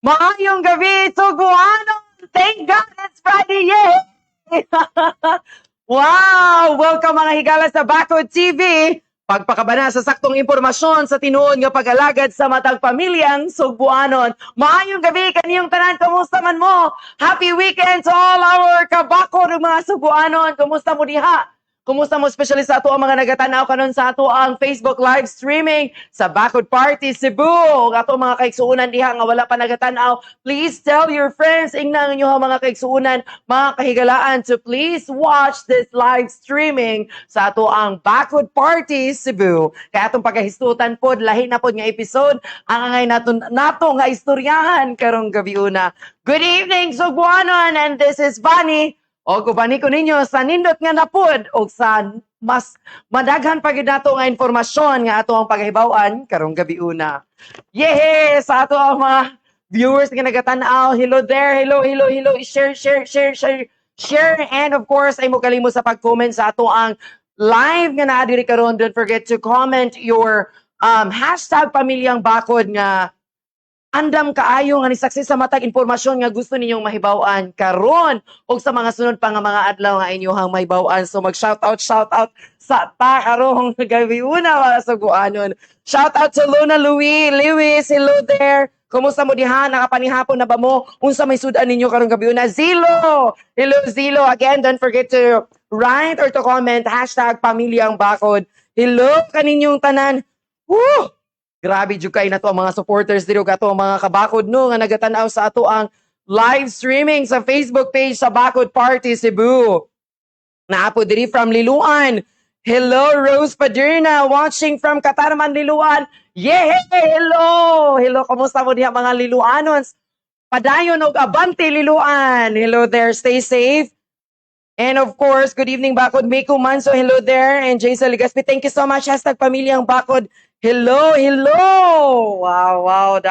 Maayong gabi, Suguanon! Thank God it's Friday! Yay! Wow! Welcome mga higala sa Bakod TV! Pagpakabana sa saktong impormasyon sa tinuod nga pag-alagad sa matag pamilyang Suguanon. Maayong gabi kaniyong tanan, kumusta man mo? Happy weekend to all our kabakod mga Suguanon! Kumusta mo diha? Kumusta mo especially sa ato ang mga nagatanaw kanon sa ato ang Facebook live streaming sa Bakod Party Cebu. Ato mga kaigsuunan diha nga wala pa nagatanaw, please tell your friends ingnan ninyo mga kaigsuunan, mga kahigalaan to please watch this live streaming sa ato ang Bakod Party Cebu. Kaya atong pagahistutan pod lahi na pod nga episode ang angay nato nga istoryahan karong gabi una. Good evening Suguanon, and this is Vani. O kubani ko ninyo sa nindot nga napod o sa mas madaghan pa gid nato nga informasyon nga ato ang paghibaw-an karong gabi una. Yehey! Sa ato ang mga viewers nga nagatanaw, hello there, hello. Share, and of course ay mo kalimot sa pag-comment sa ato ang live nga naa diri karon. Don't forget to comment your hashtag pamilyang bakod nga andam kaayo nga nisaksi sa matag impormasyon nga gusto ninyong mahibaw-an karon o sa mga sunod pa nga mga adlaw nga inyohang mahibaw-an. So mag shout out sa ta karong gabi una mga Suguanon. Shout out to Luna Lewis, hello there. Kumusta mo diha? Nakapanihapon na ba mo? Unsa may sudan ninyo karong gabi una? Zilo! Hello Zilo. Again, don't forget to write or to comment hashtag pamilyang bakod. Hello kaninyong tanan. Woo! Grabe jud kay nato ang mga supporters diri ug ato ang mga kabakod no nga nagatanaw sa ato ang live streaming sa Facebook page sa Bakod Party Cebu. Naapo diri from Liloan. Hello Rose Paderna watching from Katarman Liloan. Yay! Hello. Hello, kumusta mo diha mga Liloanons? Padayon og abante Liloan. Hello there, stay safe. And of course, good evening Bakod Miko Manso. Hello there, and Jason Ligaspi. Thank you so much. Hashtag pamilyang bakod. Hello! Wow!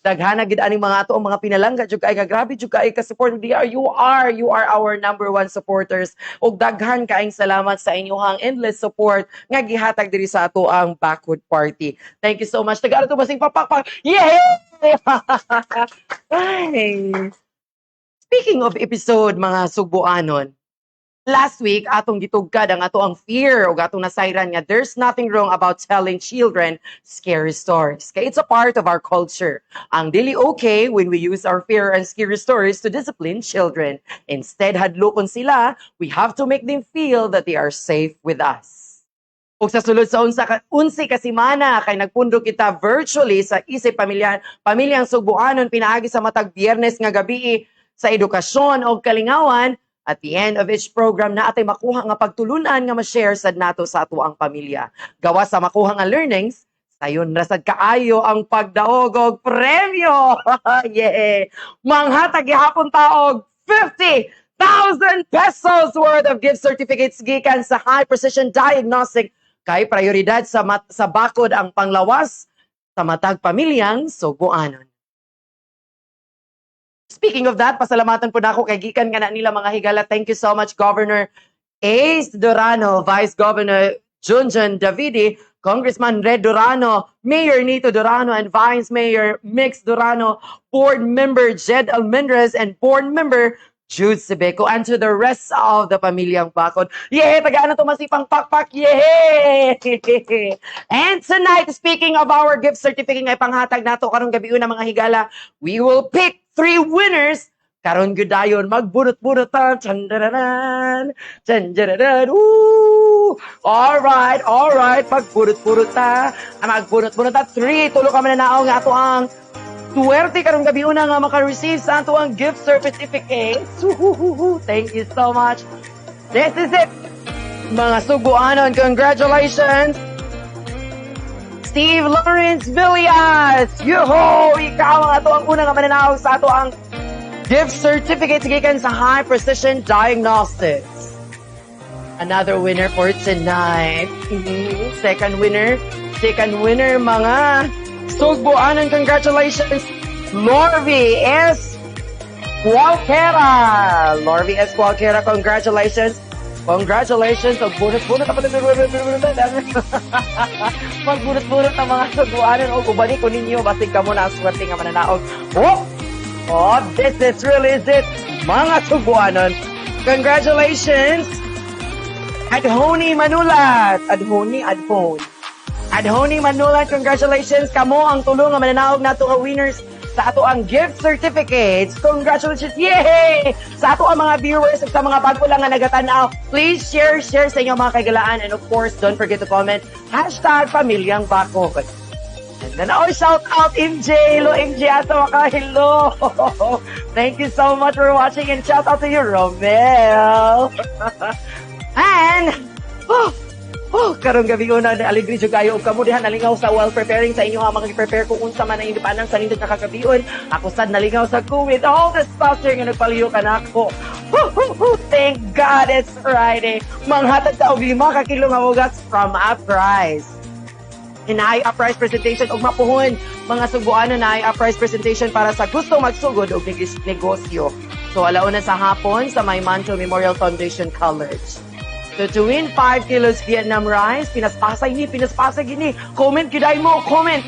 Daghana gid aning mga ato ang mga pinalangga jud kay grabe jud kay ka support you are our number one supporters. Ug daghan kaayong salamat sa inyong endless support nga gihatag diri sa ato ang Bakod Party. Thank you so much. Tagara to basing papakpak. Yeah! Speaking of episode mga Suguanon, last week, atong gitugkad ang ato ang fear o atong nasayran nga there's nothing wrong about telling children scary stories. Kaya it's a part of our culture. Ang dili okay when we use our fear and scary stories to discipline children. Instead, hadlokon sila, we have to make them feel that they are safe with us. O sa sulod sa unsi kasimana kay nagpundok kita virtually sa isip pamilyang Suguanon pinaagi sa matag Biyernes nga gabi sa edukasyon o kalingawan. At the end of each program na atay makuha nga pagtulunan nga ma-share sad nato sa ato ang pamilya. Gawa sa makuha nga learnings, sayon rasad kaayo ang pagdaog og premyo. Yeah. Manghatag gihapon taog 50,000 pesos worth of gift certificates gikan sa High Precision Diagnostic kay prioridad sa bakod ang panglawas sa matag pamilyang Suguanon. Speaking of that, pasalamatan po na ako kay gikan nga na nila mga higala. Thank you so much, Governor Ace Durano, Vice Governor Junjun Davide, Congressman Red Durano, Mayor Nito Durano, and Vice Mayor Mix Durano, Board Member Jed Almendrez, and Board Member Jude Sebeco, and to the rest of the pamilyang Bakod. Yehey! Tagaan na ito masipang pakpak! Yehey! And tonight, speaking of our gift certificate ay panghatag nato karong gabi una mga higala, we will pick 3 winners. Karon gyudayon magbunot-bunot ta. Chandararan. Ooh. All right. Magbunot-bunot ta. 3 tulo ka man na naong ato ang suwerte karong gabi una nga maka-receive sa ato ang gift certificates. Thank you so much. This is it. Mga Suguanon, congratulations. Steve Lawrence Villas. Yo-ho! Ikaw ang ato ang unang mananaog sa ato ang gift certificate gikan sa High Precision Diagnostics. Another winner for tonight. Second winner, mga Suguanon, congratulations. Lorvie S. Cualquiera, congratulations. Congratulations! Magbunot-bunot ang mga Suguanon o kubani ko ninyo. Basig ka mo na ang swerte nga mananaog. Oh! Oh, this is really it, mga subuanon. Congratulations! Adhoni Manulat. Adhoni Manulat, congratulations. Kamo ang tulong nga mananaog nato nga winners sa ato ang gift certificates. Congratulations. Yay! Sa ato ang mga viewers at sa mga bago lang nga nagatanaw, please share sa inyong mga kagalaan. And of course, don't forget to comment #Pamilyang Bakod. And then, shout out MJ. Hello, MJ. Ato ka. Hello. Thank you so much for watching and shout out to you, Romel. And, karong gabi una na aligri jud kayo ug kamo diha nalingaw sa while preparing sa inyo ang mga prepare kung unsa man ang independent sa nindot nakagabion. Ako sad nalingaw sa COVID. All the sponsor nga nagpaliyo kanako. Thank God it's Friday. Manghatag ta og 5 ka kilo nga ugas from Uprise. Inaay Uprise presentation og mapuhon mga suguanon na Uprise presentation para sa gusto magsugod og negosyo. So alauna sa hapon sa May Mancho Memorial Foundation College. So to win 5 kilos Vietnam rice, pinaspasay gini. Comment kiday mo, comment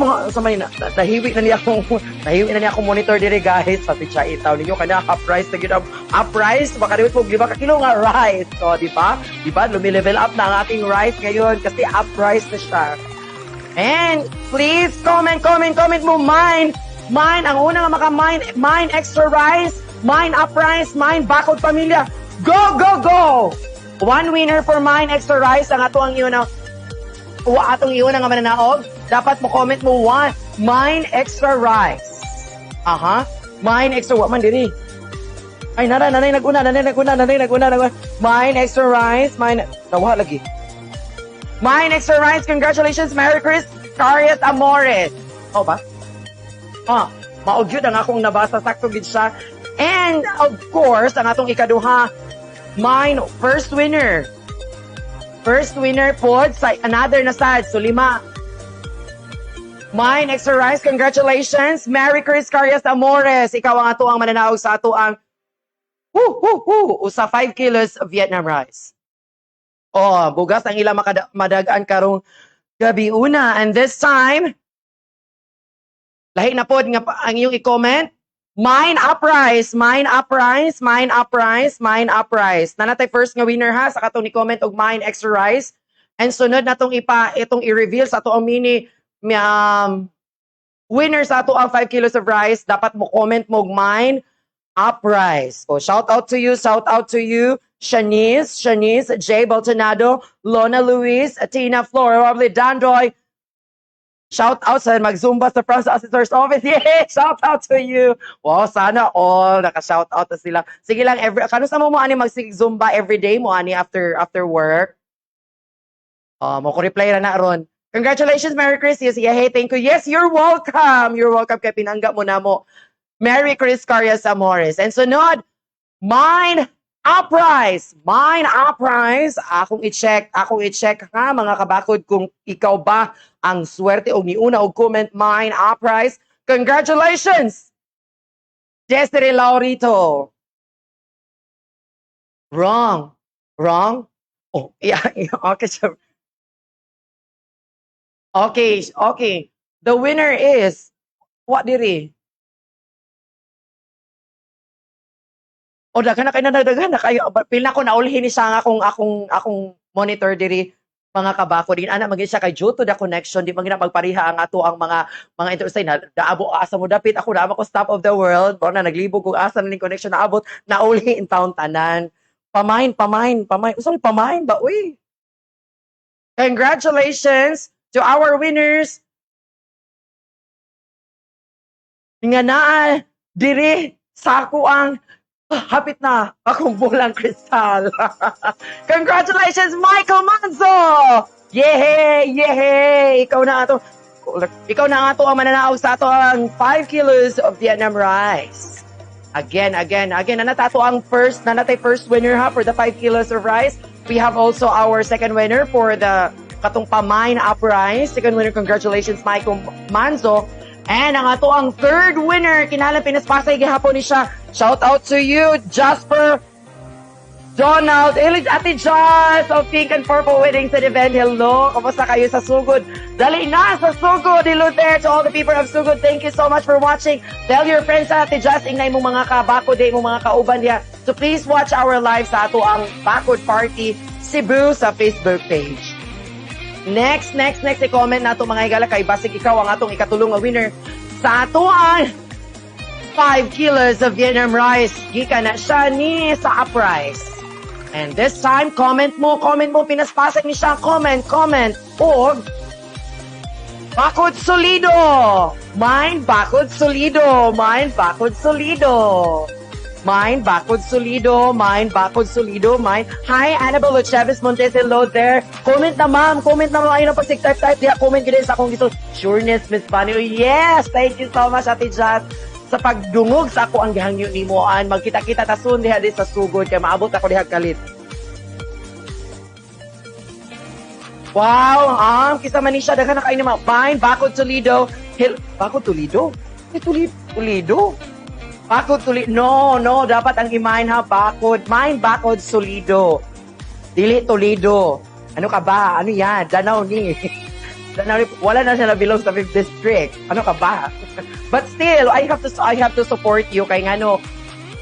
mo sa may nahiwi na niya akong monitor dire guys. Sa picha itaw ninyo kana Uprise na gyud Uprise baka dili po 5 ka kilo nga rice. So di ba? Lumi-level up na ang ating rice ngayon kasi Uprise na siya. And please comment mo mine ang una nga mine extra rice, mine Uprise, mine Bakod Pamilya. Go! One winner for mine extra rice ang atong iyon nga mananaog. Dapat mo comment mo mine extra rice. Mine extra what man diri. Ay nanay naguna. Mine extra rice, tawa lagi. Mine extra rice, congratulations, Merry Christmas, Carias Amores. Oh ba? Maog yun ang akong nabasa, sakto gid siya. And of course, ang atong ikaduha, mine first winner po sa another na sad. So 5. Mine extra rice, congratulations, Merry Chris Carias Amores. Ikaw ang ato ang mananaog sa ato ang usa 5 kilos of Vietnam rice. Bugas ang ila madagaan karong gabi una. And this time, lahi na pod nga ang iyong i-comment. Mine Uprise. Nanatay first nga winner ha sa katong ni comment og mine extra rice. And sunod natong itong i-reveal sa ato ang mini winner sa ato ang 5 kilos of rice. Dapat mo comment mo og mine Uprise. Shout out to you. Shanice, J. Boltonado, Lona Luis, Tina Flor, Robly Dandoy. Shout out sa mag-zumba sa Front Assessor's Office. Yeah, shout out to you. Wow, sana all naka-shout out na sila. Sige lang, kano sa mo ani mag-zumba every day mo ani after work? Mo ko reply na ron. Congratulations, Merry Chris. Yes, yeah, hey, thank you. Yes, you're welcome. Kay pinangga mo na mo. Merry Chris Carias Amores. And sunod, mine Uprise. Akong i-check ha mga kabakod kung ikaw ba ang swerte o niuna og comment mine Uprise. Congratulations! Desiree Laurito. Wrong. Yeah, okay. Okay. The winner is what diri? Daghan na kayo. Pila ko naulhin ni siya akong monitor diri mga kabako din ana magin siya kay due to the connection di magina pagpariha ang ato ang mga interested na daabo asa mo dapit ako na ko stop of the world na naglibog kung asa na ning connection naabot nauli in town tanan pamain sorry pamain ba uy. Congratulations to our winners nga naa diri sa ako ang hapit na akong bulang kristal. Congratulations, Michael Manzo! Yehey! Ikaw na ato ang mananaog sa ato ang 5 kilos of Vietnam rice. Again, nanatay first winner ha for the 5 kilos of rice. We have also our second winner for the katong pamine up rice. Second winner, congratulations, Michael Manzo. And ang ato ang third winner, kinalang pinaspasay gihapon ni siya. Shout out to you, Jasper Donald, Ate Joss of Pink and Purple Weddings and Event. Hello, kamusta kayo sa Sugod? Dali na sa Sugod. Hello there to all the people of Sugod. Thank you so much for watching. Tell your friends sa Ate Joss, ingay mo mga kabako, day mo mga kauban diya. So please watch our live sa ato ang Bakod Party Cebu sa Facebook page. Next, i-comment na ito mga higala kay basig ikaw ang atong ikatulong nga winner sa ato ang 5 kilos of Vietnam rice. Gikan na siya ni sa Uprise. And this time, comment mo, pinaspasag ni siya, comment, o Bakod Solido. Mine, Bakod Solido. Mine, Bakod Solido. Mine, Bakod Solido. Mine, Bakod Solido. Mine. Hi, Annabelle Chavez Montes. Hello there. Comment na, ma'am. Ayun ang pag-type. Diya, comment ko din sa akong gusto. Sureness, Miss Fanny. Yes, thank you so much, Ate Jazz. Sa pagdungog sa ako ang gihangyo ni Moan. Magkita-kita tasun diha di sa Sugod kay maabot ako diha kalit. Wow, kisa man ni siya daghan na kayo ni mga Mine, Bakod Toledo. Bakod Toledo? Toledo? Bakod Toledo. No, dapat ang i-mine ha, Bakod. Mine, Bakod Solido. Dili Toledo. Ano ka ba? Ano yan? Danau ni. Wala na siya na belong sa 5th district. Ano ka ba? But still, I have to support you kay ngano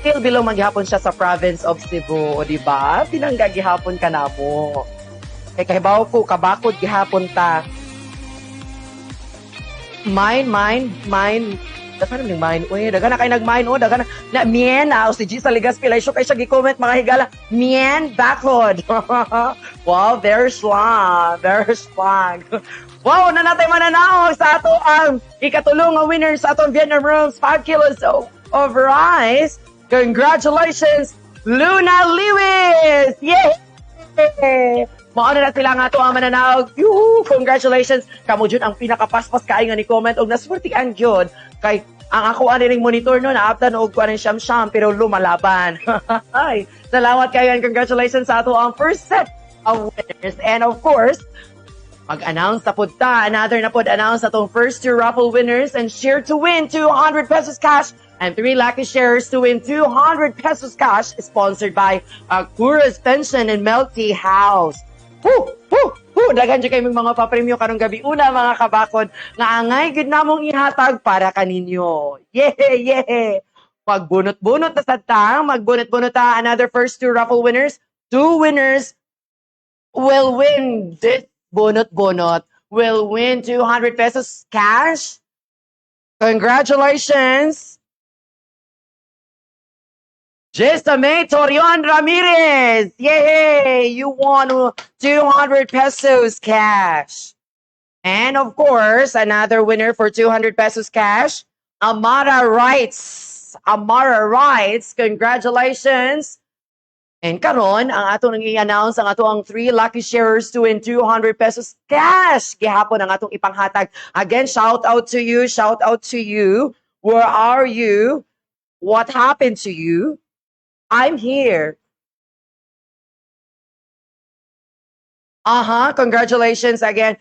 still belong maghapon siya sa province of Cebu, di ba? Pinangga gihapon ka na mo. Kay kahibaw ko kabakod gihapon ta. Mine. Dagan na mine. Uy, dagan na kay nag-mine dagan na mien si G sa Legazpi Laisyo kay siya gi-comment mga higala. Mien bakod. Wow, there's lang. Wow, na natay mananaog sa ato ang ikatulong nga winner sa atong Vietnam Rooms 5 kilos of rice. Congratulations, Luna Lewis! Yay! Mauna na sila nga ito ang mananaog. Yuhu! Congratulations! Kamu dyan ang pinakapaspas kaay nga ni comment og naswerte ang yun. Kay ang ako ani ring monitor no naaptan og kuan siyam pero lumalaban. Ay, salamat kayo and congratulations sa ato ang first set of winners. And of course, mag-announce na po ta. Another na po announce atong first 2 raffle winners and share to win 200 pesos cash and 3 lucky shares to win 200 pesos cash sponsored by Akuras Pension and Milk Tea House. Dagan dyan kayo mga papremyo karong gabi. Una mga kabakod, nga angay gud namong ihatag para kaninyo. Yeah! Magbunot-bunot na sa tang, magbunot-bunot ta. Another first 2 raffle winners. 2 winners will win this bunot will win 200 pesos cash. Congratulations. Jesame Torion Ramirez. Yay! You won 200 pesos cash. And of course, another winner for 200 pesos cash, Amara Wrights. Congratulations. And karon ang atong i-announce ang atong 3 lucky sharers to win 200 pesos cash. Gihapon ang atong ipanghatag. Again, shout out to you. Where are you? What happened to you? I'm here. Congratulations again.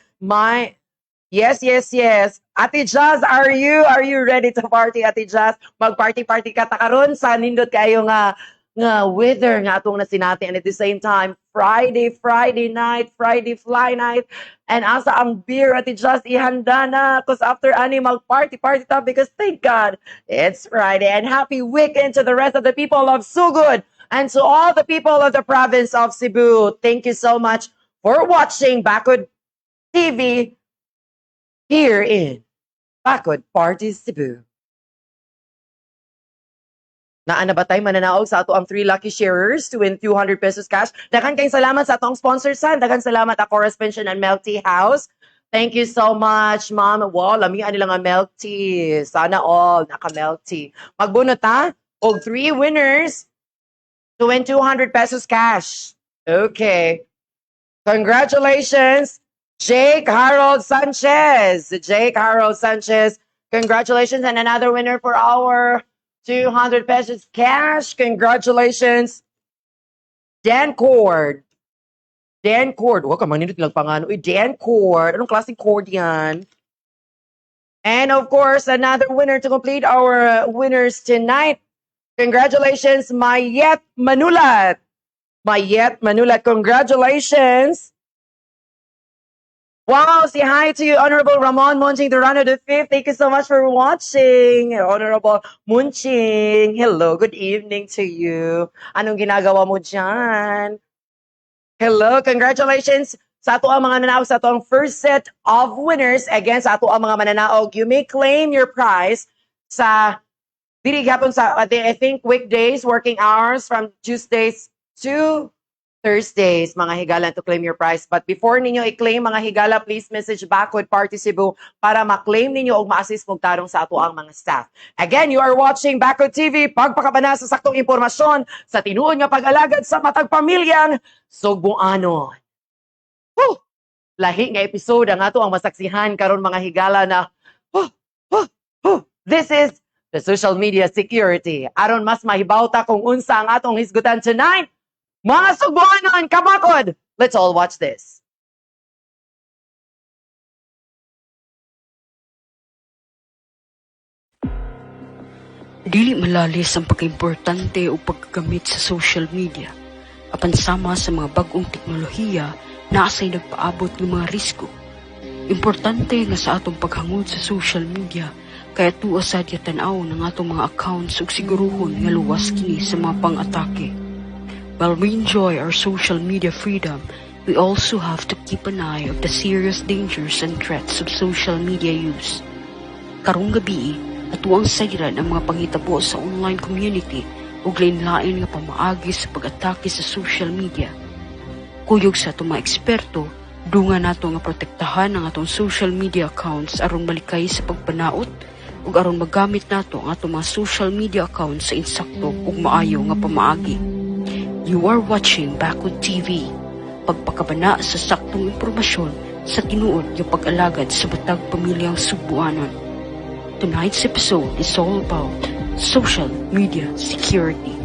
Yes. Ate Jazz, are you ready to party, Ate Jazz? Mag-party ka ta karon sa nindot kayo nga weather nga atong nasinati, and at the same time Friday night, Friday fly night, and asa ang beer Ate Just ihanda na cause after ani mag-party ta because thank God it's Friday. And happy weekend to the rest of the people of Sugod and to all the people of the province of Cebu. Thank you so much for watching Bakod TV here in Bakod Party Cebu. Naana ba tayo mananaog sa ato ang 3 lucky sharers to win 200 pesos cash? Daghang kayong salamat sa atong sponsors. Daghang salamat Akuras Pension and Milk Tea House. Thank you so much, ma'am. Wow, lamian nila nga milk tea. Sana all naka-milk tea. Magbunot ha? Og 3 winners to win 200 pesos cash. Okay. Congratulations, Jake Harold Sanchez. Congratulations, and another winner for our 200 pesos cash. Congratulations, Dan Cord. Huwag ka maninit lang pangano. Dan Cord. Anong klaseng cord yan? And of course, another winner to complete our winners tonight. Congratulations, Mayet Manulat. Mayet Manula, congratulations. Wow, say hi to you, Honorable Ramon Munching Durano V. Thank you so much for watching, Honorable Munching. Hello, good evening to you. Anong ginagawa mo dyan? Hello, congratulations sa ato ang mga nananaog sa ato ang first set of winners. Again, sa ato ang mga mananaog, you may claim your prize sa dili gapon sa I think weekdays, working hours from Tuesdays to Thursdays, mga higala, to claim your prize. But before ninyo i-claim, mga higala, please message Backward Party Cebu para ma-claim ninyo o ma-assist mong tarong sa ato ang mga staff. Again, you are watching Backward TV, pagpakabana sa saktong impormasyon sa tinuod nga pag-alagad sa matag pamilyang Sugbuanon. Whew! Lahi nga episode ang ato ang masaksihan karon mga higala na this is the social media security. Aron mas mahibawta kung unsa ang atong hisgutan tonight. Mga Sugbuanon, kabakod! Let's all watch this. Dili malalis ang pagkaimportante o paggamit sa social media. Apan sama sa mga bagong teknolohiya na asay nagpaabot ng mga risko. Importante nga sa atong paghangod sa social media kaya tuwa sad yatanaw ng atong mga accounts ug siguruhon nga luwas kini sa mga pang-atake. While we enjoy our social media freedom, we also have to keep an eye of the serious dangers and threats of social media use. Karong gabi, atuang sayran ang mga panghitabo sa online community ug lain-lain nga pamaagi sa pag-atake sa social media. Kuyog sa atong mga eksperto, dungan nato nga protektahan ang atong social media accounts aron malikay sa pagpanaot ug aron magamit nato ang atong mga social media accounts sa insakto ug maayo nga pamaagi. You are watching Backward TV, pagpakabana sa saktong impormasyon sa tinuod nga pag-alagad sa matag pamilyang Sugbuanon. Tonight's episode is all about social media security.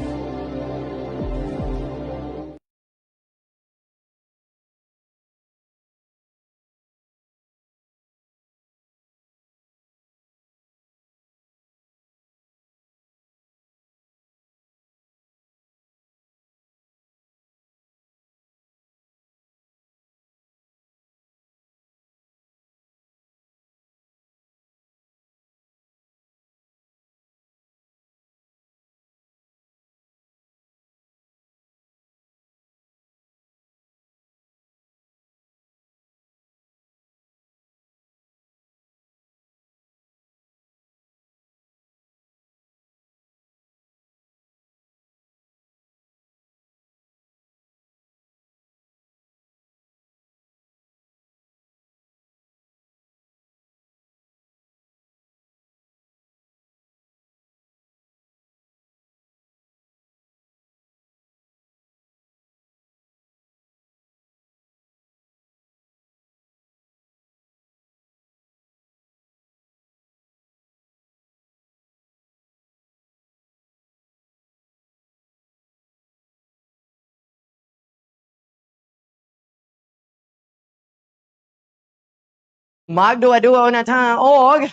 Magduwa-duwa na ta og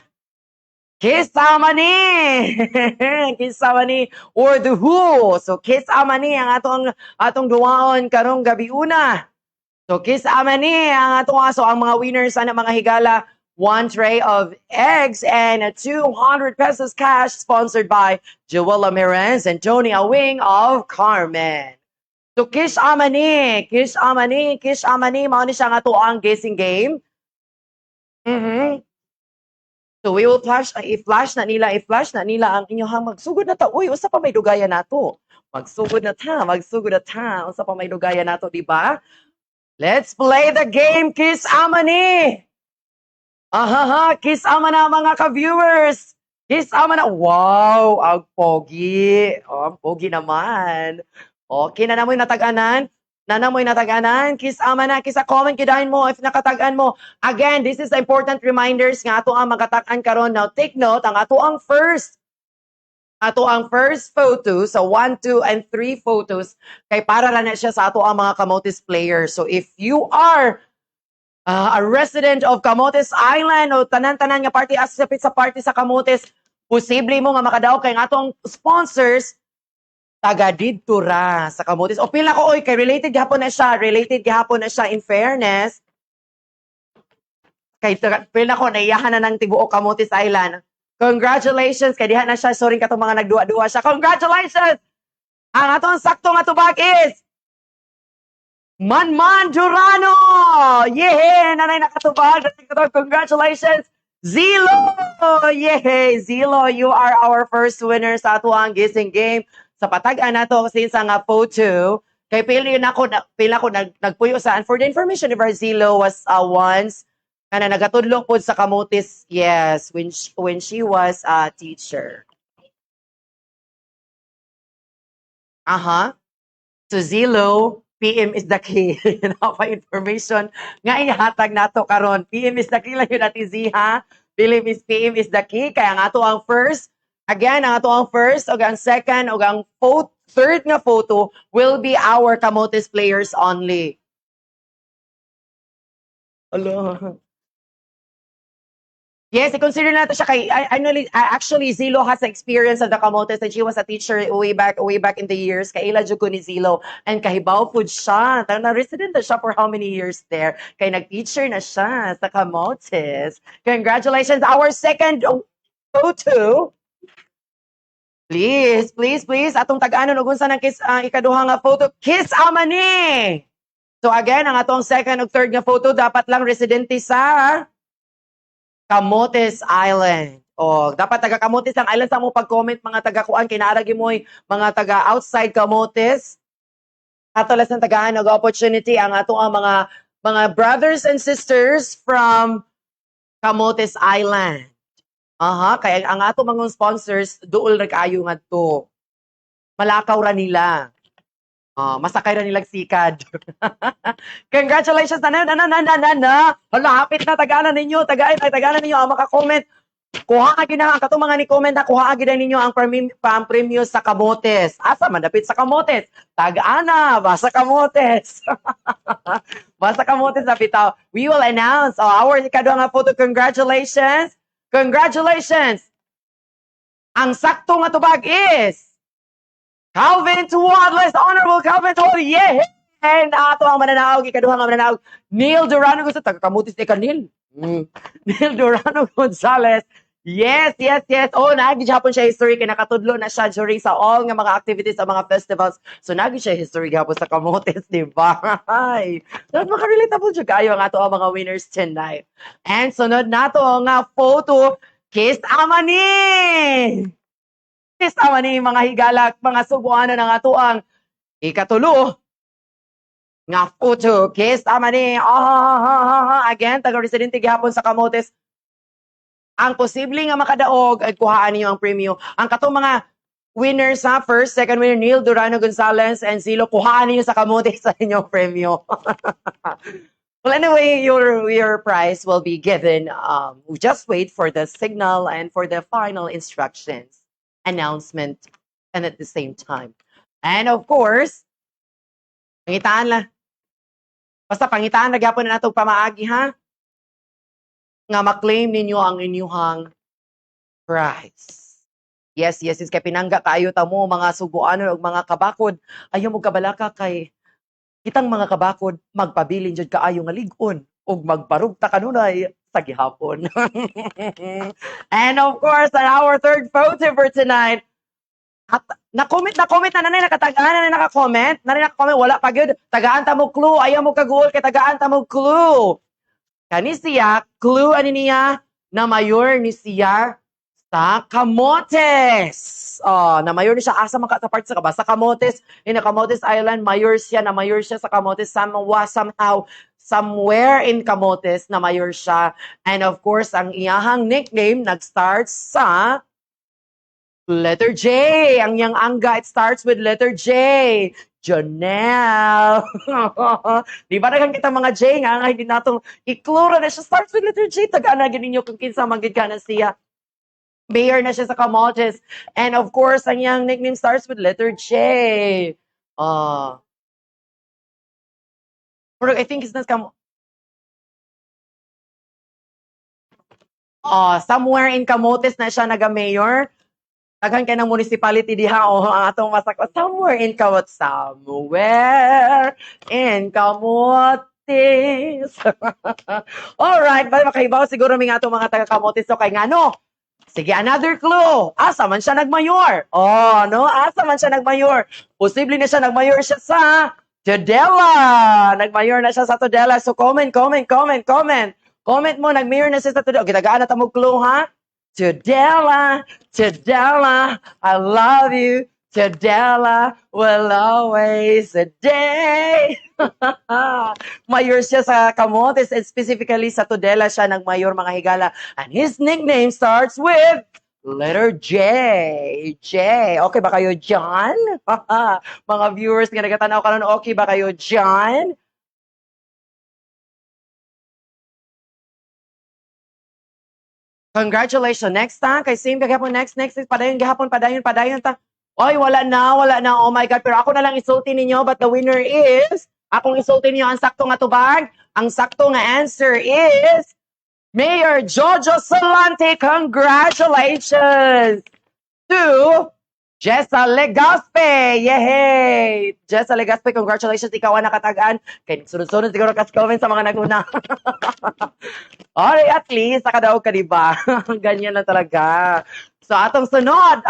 Kisama ni! Kisama ni or the who. So kisama ni ang atong duwaon karong gabi una. So kisama ni ang atong aso ang mga winners ana mga higala. 1 tray of eggs and 200 pesos cash sponsored by Joella Mirens and Tony Awing of Carmen. So kisama ni mao ni siya nga to ang guessing game. So we will i-flash na nila ang inyong magsugod na ta. Uy, usa pa may dugayan nato. Magsugod na ta. Usa pa may dugayan nato, di ba? Let's play the game, Kiss Amani. Kiss ama na mga ka-viewers. Kiss ama na. Wow, ang pogi. Oh, ang pogi naman. Okay, nanamoy natag-anan. Kiss ama na, kiss a comment kidahin mo if nakatagan mo. Again, this is important reminders nga ato ang magatakan karon. Now take note, ang ato ang first photo sa 1, 2, and 3 photos kay para ra na siya sa ato ang mga Camotes players. So if you are a resident of Camotes Island o tanan-tanan nga party asapit sa party sa Camotes, posible mo nga makadaog kay atong sponsors taga didto ra sa Camotes. O pila ko, oy, kay related gihapon na siya. Related gihapon na siya in fairness. Kay pila ko, naiyahan na ng tibuok Camotes Island. Congratulations, kay diha na siya. Sorry ka itong mga nagduwa-duwa siya. Congratulations! Ang atong sakto nga tubag is Manman Durano! Yehey! Nanay nakatubag. Congratulations! Zilo! Yehey! Zilo, you are our first winner sa ato ang gising game. Sa patag-an nato since nga photo, kay pila ko nagpuyo sa. And for the information, if our Zilo was once, kana nagatudlo po sa Camotes, yes, when she was a teacher. So Zilo, PM is the key. Pa information nga ihatag nato karon. PM is the key lang yun natin Ziha. PM is the key. Kaya nga ato ang first, again, ang ato ang first, o ang second, o ang third nga photo will be our Camotes players only. Hello. Yes, i-consider natin siya kay actually Zilo has experience of the Camotes and she was a teacher way back in the years kay ila jud ko ni Zilo and kahibaw pud siya. Na resident na siya for how many years there. Kay nag-teacher na siya sa Camotes. Congratulations, our second photo. Please, atong tag-anon ug unsa nang kiss ikaduha nga photo. Kiss Amani. So again, ang atong second ug third nga photo dapat lang residente sa Camotes Island. O, dapat taga Camotes ang island sa mo pag-comment mga taga-kuan kinaaragi mo mga taga outside Camotes. Ato lang tagaan og opportunity ang ato ang mga brothers and sisters from Camotes Island. Kaya ang ato mga sponsors duol ra kaayo ngadto. Malakaw ra nila. Masakay ra nilang sikad. Congratulations na. Hala, hapit na tagalan ninyo ang maka-comment. Kuha agid na ang katong mga ni comment na kuha agid ninyo ang premium sa Camotes. Asa man dapit sa Camotes? Tag-ana basta Camotes. Basta Camotes na bitaw. We will announce our ikaduha nga photo. Congratulations. Ang sakto nga tubag is Calvin Tuwadles, Honorable Calvin Tuwadles, yeah! And ato ang mananaog, ikaduha nga mananaog, Neil Durano Gonzalez, taga-Camotes ni Kanil. Neil Durano Gonzalez, yes. Oh, nag-Japon siya history, kaya nakatudlo na siya during sa all nga mga activities sa mga festivals. So, nag siya history gapon sa Camotes, di ba? Ay, maka-relatable siya kayo ang ato ang mga winners tonight. And sunod nato nga photo, Kiss Amani! Tama ni mga higalak, mga subuanan ng ato ang ikatulo nga photo. Kiss tama ni again, taga-residente gihapon sa Camotes. Ang posible nga makadaog at kuhaan niyo ang premium. Ang katong mga winners sa first, second winner, Neil Durano Gonzalez and Zilo, kuhaan niyo sa Camotes sa inyong premium. Well, anyway, your prize will be given. Just wait for the signal and for the final instructions. Announcement and at the same time. And of course, pangitaan lang. Basta pangitaan na gyapon na natong pamaagi ha. Nga maklaim ninyo ang inyong prize. Yes, kay pinangga kaayo ta mo mga suguanon og mga kabakod. Ayaw mo kabalaka kay kitang mga kabakod magpabilin jud kaayo nga lig-on ug magparugta kanunay sa gihapon. And of course, our third photo for tonight. Na-comment na nanay nakatagaan na naka-comment. Wala pa gyud. Tagaan ta mo clue. Ayaw mo kaguol kay tagaan ta mo clue. Kani siya, clue ani niya na mayor ni siya sa Camotes. Na mayor ni siya asa man ka part sa Camotes, in Camotes Island, mayor siya sa Camotes somehow somewhere in Camotes na mayor siya. And of course, ang iyahang nickname nag-start sa letter J. Ang yang angga, it starts with letter J. Jonelle. Di ba nagang kita mga J nga hindi natong iklura na siya starts with letter J. Tagaan na ganinyo kung kinsa manggid ka na siya. Mayor na siya sa Camotes. And of course, ang yang nickname starts with letter J. Pero I think it's not somewhere in Camotes na siya naga-mayor. Daghan kay ng municipality diha o ang atong masako somewhere in Kamot. Somewhere in Kamotes. Alright, bali makahibaw siguro mga atong mga taga-Kamotes so kay ngano. Sige, another clue. Asa man siya nagmayor? Oh, no? Asa man siya nagmayor? Posible na siya nagmayor siya sa Tudela. Nagmayor na siya sa Tudela. So comment. Comment mo, nagmayor na siya sa Tudela. Gitagaan na tamog clue, ha? Tudela, I love you. Tudela will always a day. Mayor siya sa Camotes and specifically sa Tudela siya nagmayor mga higala. And his nickname starts with letter J. J. Okay ba kayo, John? Mga viewers nga nagatanaw karon, okay ba kayo, John? Congratulations. Next time, kay same kagapon next padayon gahapon padayon ta. Oy, wala na. Oh my God. Pero ako na lang isulti ninyo, but the winner is, akong isulti ninyo ang sakto nga tubag. Ang sakto nga answer is, Mayor Jojo Solante. Congratulations to Jessa Legaspe. Yay! Jessa Legaspe, congratulations. Ikaw ang nakatagaan. Kaya sunod-sunod siguro kas-comment sa mga naguna. Alright, at least, nakadaog ka, diba? Ganyan na talaga. So, atong sunod.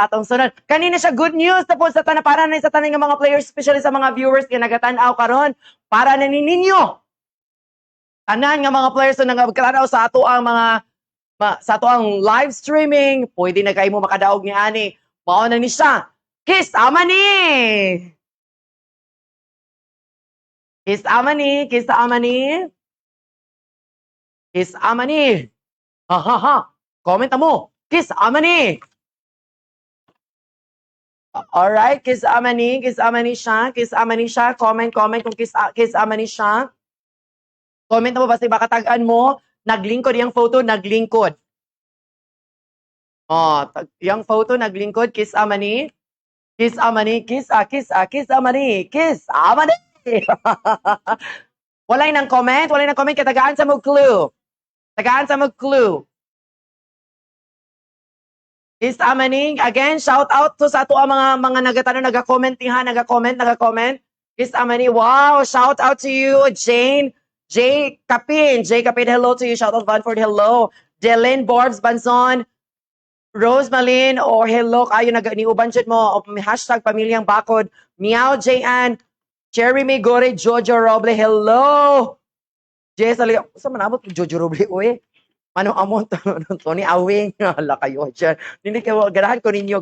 Kanina siya good news tapos sa tanan para na sa tanan ng mga players, especially sa mga viewers kaya nagatanaw karon para na ninyo. Tanan nga mga players na nagkatanaw sa ato ang sa ato ang live streaming, pwede na kayo mo makadaog ni ani. Mao na ni siya. Kiss Amani. Kiss Amani. Ha. Comment mo. Kiss Amani. Alright, Kiss Amani siya. Comment kung Kiss Amani siya. Comment mo basta makatagan mo. Naglingkod yung photo, naglingkod. Oh, yung photo naglingkod, Kiss Amani. Kiss Amani. Walay nang comment, kaya tagaan sa mo clue. Kiss Amani, again, shout out to sa ato ang mga nag-comment. Kiss Amani, wow, shout out to you, Jane. J. Capin, hello to you. Shout out Vanford, hello. Delyn Borbs Banson, Rose Malin, hello kayo niuban jud mo. Hashtag Pamilyang Bakod. Meow J.Ann, Jeremy Gore, Jojo Roble, hello. Jess, sa manabot Jojo Roble, uy. Manong amon Tony Awing, hala kayo dyan. Hindi kayo, ganahan ko ninyo.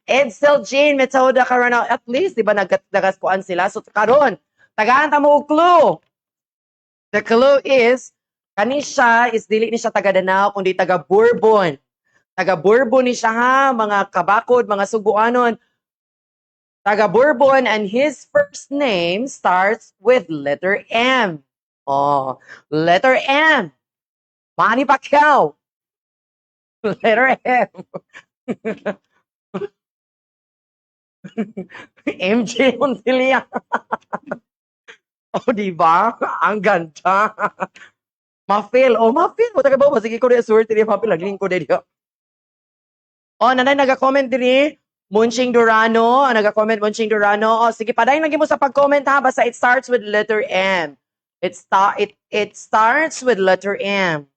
Edsel Jean, Metoda karon at least, di ba nagaspuan sila? So karon, tagaan ta mo clue. The clue is, kanisya is dili ni siya taga Danao, kundi taga Bourbon. Taga Bourbon ni siya ha, mga kabakod, mga suguanon. Taga Bourbon, and his first name starts with letter M. Oh, letter M. Manny Pacquiao. Letter M. MJ Montilla. Oh, diba? Ang ganda. Ma-feel. Ma-feel mo. Taga ba? Sige ko rin. Swerte niya. Ma-feel. Nagling ko rin. Nanay, nag-comment din Munching Durano. Nag-comment Munching Durano. Sige, padayin lagi mo sa pag-comment ha. Basta it starts with letter M. It starts with letter M.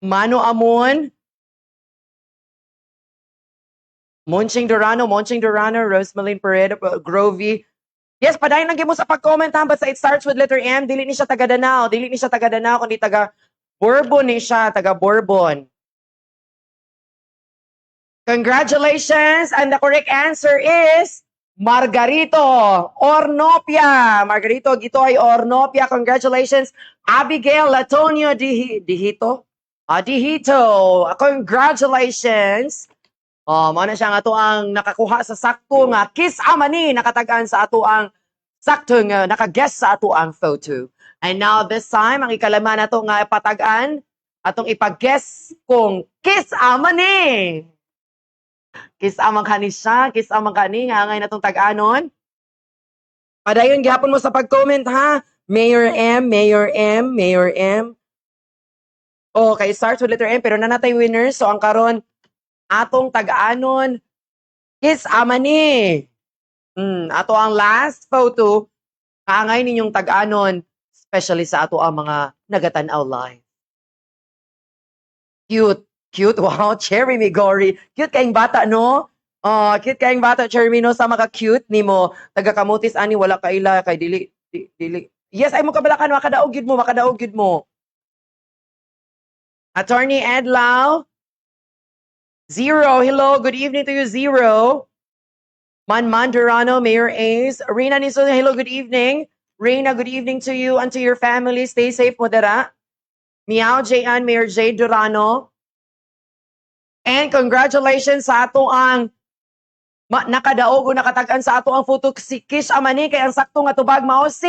Mano Amon. Munching Durano, Rosemalin Pereda, Grovey. Yes, padayon lagi mo sa pag-comment ha, basta it starts with letter M. Dili ni siya taga Danao, kundi taga Bourbon ni siya, taga Bourbon. Congratulations, and the correct answer is Margarito Ornopia. Margarito Gitoy Ornopia. Congratulations, Abigail Latonio Dihito. Congratulations. Mao na siya nga ato ang nakakuha sa sakto nga Kiss Amani, nakatagaan sa ato ang sakto nga naka-guess sa ato ang photo. And now this time ang ikalaman nato nga patagaan atong ipag-guess kung Kiss Amani. Kiss amang kani siya, Kiss amang kani nga ngay natong tag-anon. Padayon gihapon mo sa pag-comment ha. Mayor M. Okay, starts with letter M, pero nanatay winners. So, ang karon atong tag-anon is Amani. Ato ang last photo, kaangay ninyong tag-anon, especially sa ato ang mga nagatanaw live. Cute. Cute. Wow, Cherry Migori. Cute kayong bata, no? Oh, cute kayong bata, Cherry, no? Sa mga cute ni mo. Taga-kamutis, ani, wala kaila, kay dili. Yes, ay mo kabalakan, makadaog yun mo, makadaog yun mo. Attorney Edlau. Zero. Hello, good evening to you, Zero. Man Durano, Mayor Ace. Rina Niso, hello, good evening. Reina, good evening to you and to your family. Stay safe, Modera. Meow Jan, Mayor J. Durano. And congratulations sa ato ang nakadaog o nakatagan sa ato ang photo si Kish Amani kay ang sakto nga tubag mao si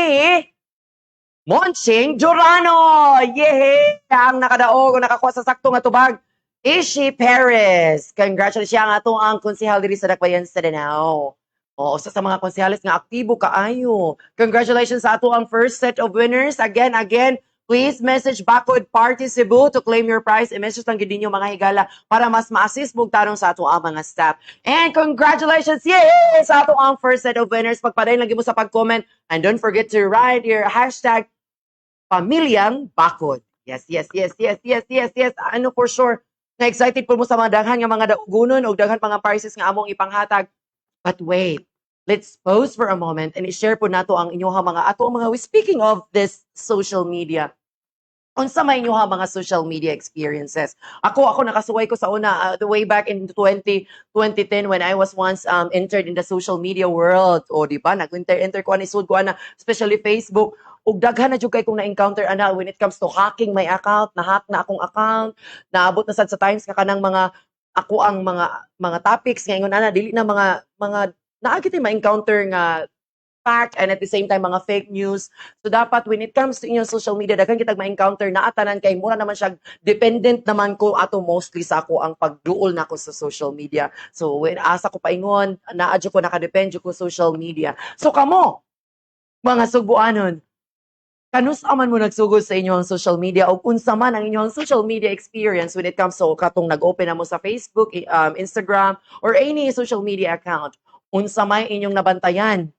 Monching Durano. Yehey! Ang nakadaog o nakakuha sa sakto nga tubag Ishi Perez. Congratulations siya nga ato ang konsehal diri sa Dakbayan sa Danao. O sa mga konsehalis nga aktibo kaayo. Congratulations sa ato ang first set of winners. Again, please message Backward Party Cebu to claim your prize. I-message lang gid ninyo mga higala para mas ma-assist mong tarong sa ato ang mga staff. And congratulations, yay! Sa ato ang first set of winners. Pagpadayon lagi mo sa pag-comment. And don't forget to write your hashtag Pamilyang Backward. Yes. Ano for sure, na-excited po mo sa mga daghan nga mga daugunon o daghan mga prizes nga among ipanghatag. But wait, let's pause for a moment and i-share po nato ang inyong mga ato mga speaking of this social media. Unsa may inyong mga social media experiences? Ako nakasuway ko sa una the way back in 2010 when I was once entered in the social media world. O di ba nag-enter ko ani sud ko ana especially Facebook. Ug daghan na jud kay kung na-encounter ana when it comes to hacking my account, na-hack na akong account, naabot na sad sa times nga kanang mga ako ang mga topics nga ingon ana dili na mga naagit ma-encounter nga fact and at the same time mga fake news. So dapat when it comes to inyong social media daghan kitag ma-encounter na atanan kay mura naman siya dependent naman ko ato mostly sa ako ang pagduol nako sa social media. So when asa ko paingon naadyo ko nakadepend ko social media. So kamo mga Sugbuanon, kanus aman mo nagsugod sa inyong social media o unsa man ang inyong social media experience when it comes to katong nag-open na mo sa Facebook, Instagram, or any social media account. Unsa may inyong nabantayan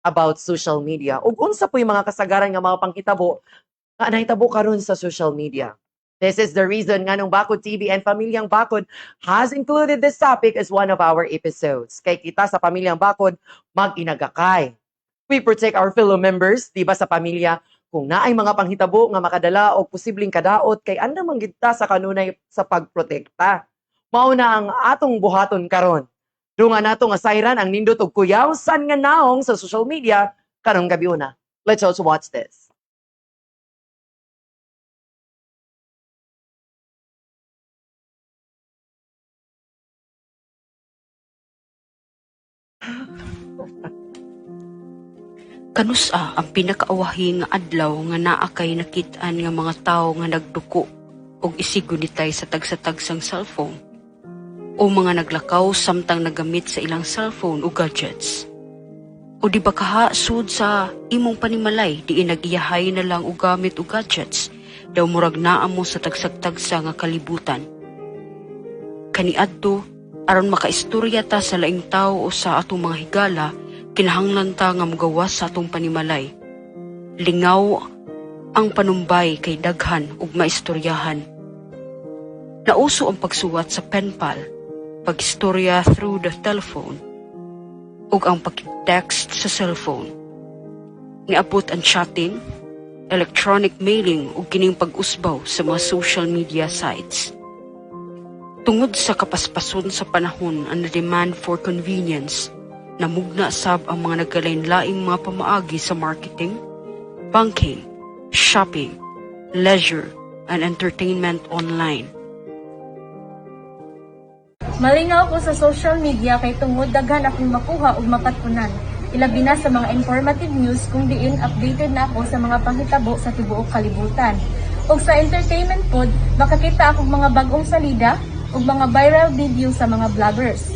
about social media? O unsa po yung mga kasagaran nga mga panghitabo nga nahitabo karon sa social media? This is the reason nga nung Bakod TV and Pamilyang Bakod has included this topic as one of our episodes. Kay kita sa Pamilyang Bakod, mag-inagakay. We protect our fellow members, di ba sa pamilya, kung naay mga panghitabo nga makadala o posibleng kadaot kay anda man gid ta sa kanunay sa pagprotekta. Mao na ang atong buhaton karon. Dunga nato nga sayran ang nindot og kuyaw san nga naong sa social media karong gabi una. Let's also watch this. Kanusa ang pinakaawahi nga adlaw nga naa kay nakit-an nga mga tawo nga nagduko og isigunitay sa tagsa-tagsang cellphone o mga naglakaw samtang nagamit sa ilang cellphone o gadgets. O di ba kaha sud sa imong panimalay di inagiyahay na lang og gamit o gadgets daw murag naa mo sa tagsag-tagsa nga kalibutan. Kaniadto aron makaistorya ta sa laing tawo o sa atong mga higala, kinahanglan ta nga mogawas sa atong panimalay. Lingaw ang panumbay kay daghan ug maistoryahan. Nauso ang pagsuwat sa penpal, pagistorya through the telephone, ug ang pag-text sa cellphone. Niabot ang chatting, electronic mailing ug kining pag-usbaw sa mga social media sites. Tungod sa kapaspason sa panahon ang demand for convenience, namugna sab ang mga nagkalain-laing mga pamaagi sa marketing, banking, shopping, leisure, and entertainment online. Malingaw ko sa social media kay tungod daghan akong makuha ug mapatunan. Ilabi na sa mga informative news kung diin updated na ako sa mga panghitabo sa tibuok kalibutan. Ug sa entertainment pod, makakita akong mga bagong salida ug mga viral video sa mga vloggers.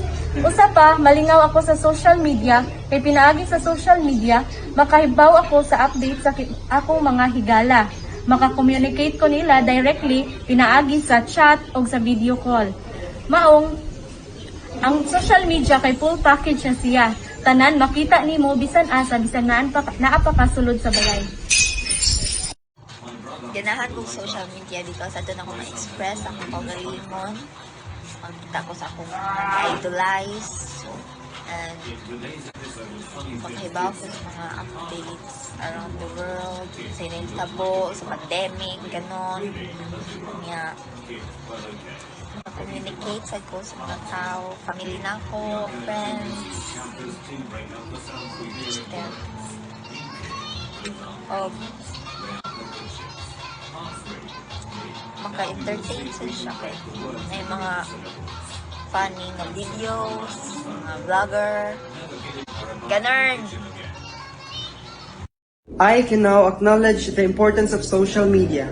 Usa pa, malingaw ako sa social media kay pinaagi sa social media makahibaw ako sa update sa akong mga higala. Maka-communicate ko nila directly pinaagi sa chat o sa video call. Maong, ang social media kay full package na siya. Tanan makita nimo bisan asa bisan naapakasulod sa balay. Ganahan kong social media because ato na ko ma-express ang kaugalingon. Magkita ko sa akong idolize and makahibaw ko sa mga updates around the world, sa initabo, sa pandemic, ganon. Kanya, communicate sa ko sa mga tao, family na ko, friends, then, maka-entertain siya kay may mga funny na videos, mga vlogger, ganun. I can now acknowledge the importance of social media,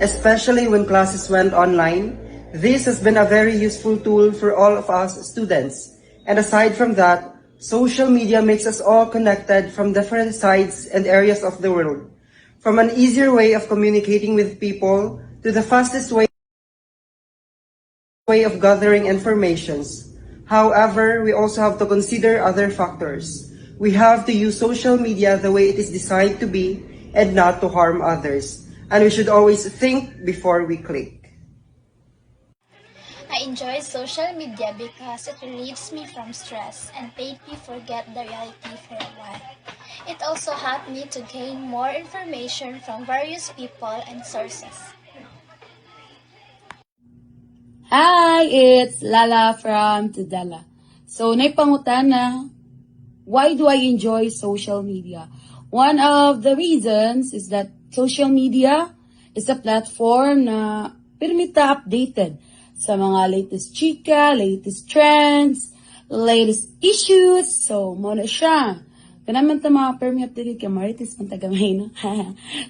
especially when classes went online. This has been a very useful tool for all of us students. And aside from that, social media makes us all connected from different sides and areas of the world. From an easier way of communicating with people to the fastest way of gathering informations. However, we also have to consider other factors. We have to use social media the way it is designed to be and not to harm others. And we should always think before we click. I enjoy social media because it relieves me from stress and made me forget the reality for a while. It also helped me to gain more information from various people and sources. Hi, it's Lala from Tudela. So, naipangutana, why do I enjoy social media? One of the reasons is that social media is a platform na permita updated sa mga latest chika, latest trends, latest issues. So, mo na siya. Kanaman ta mga permit updated ka marites ng tagamay, no?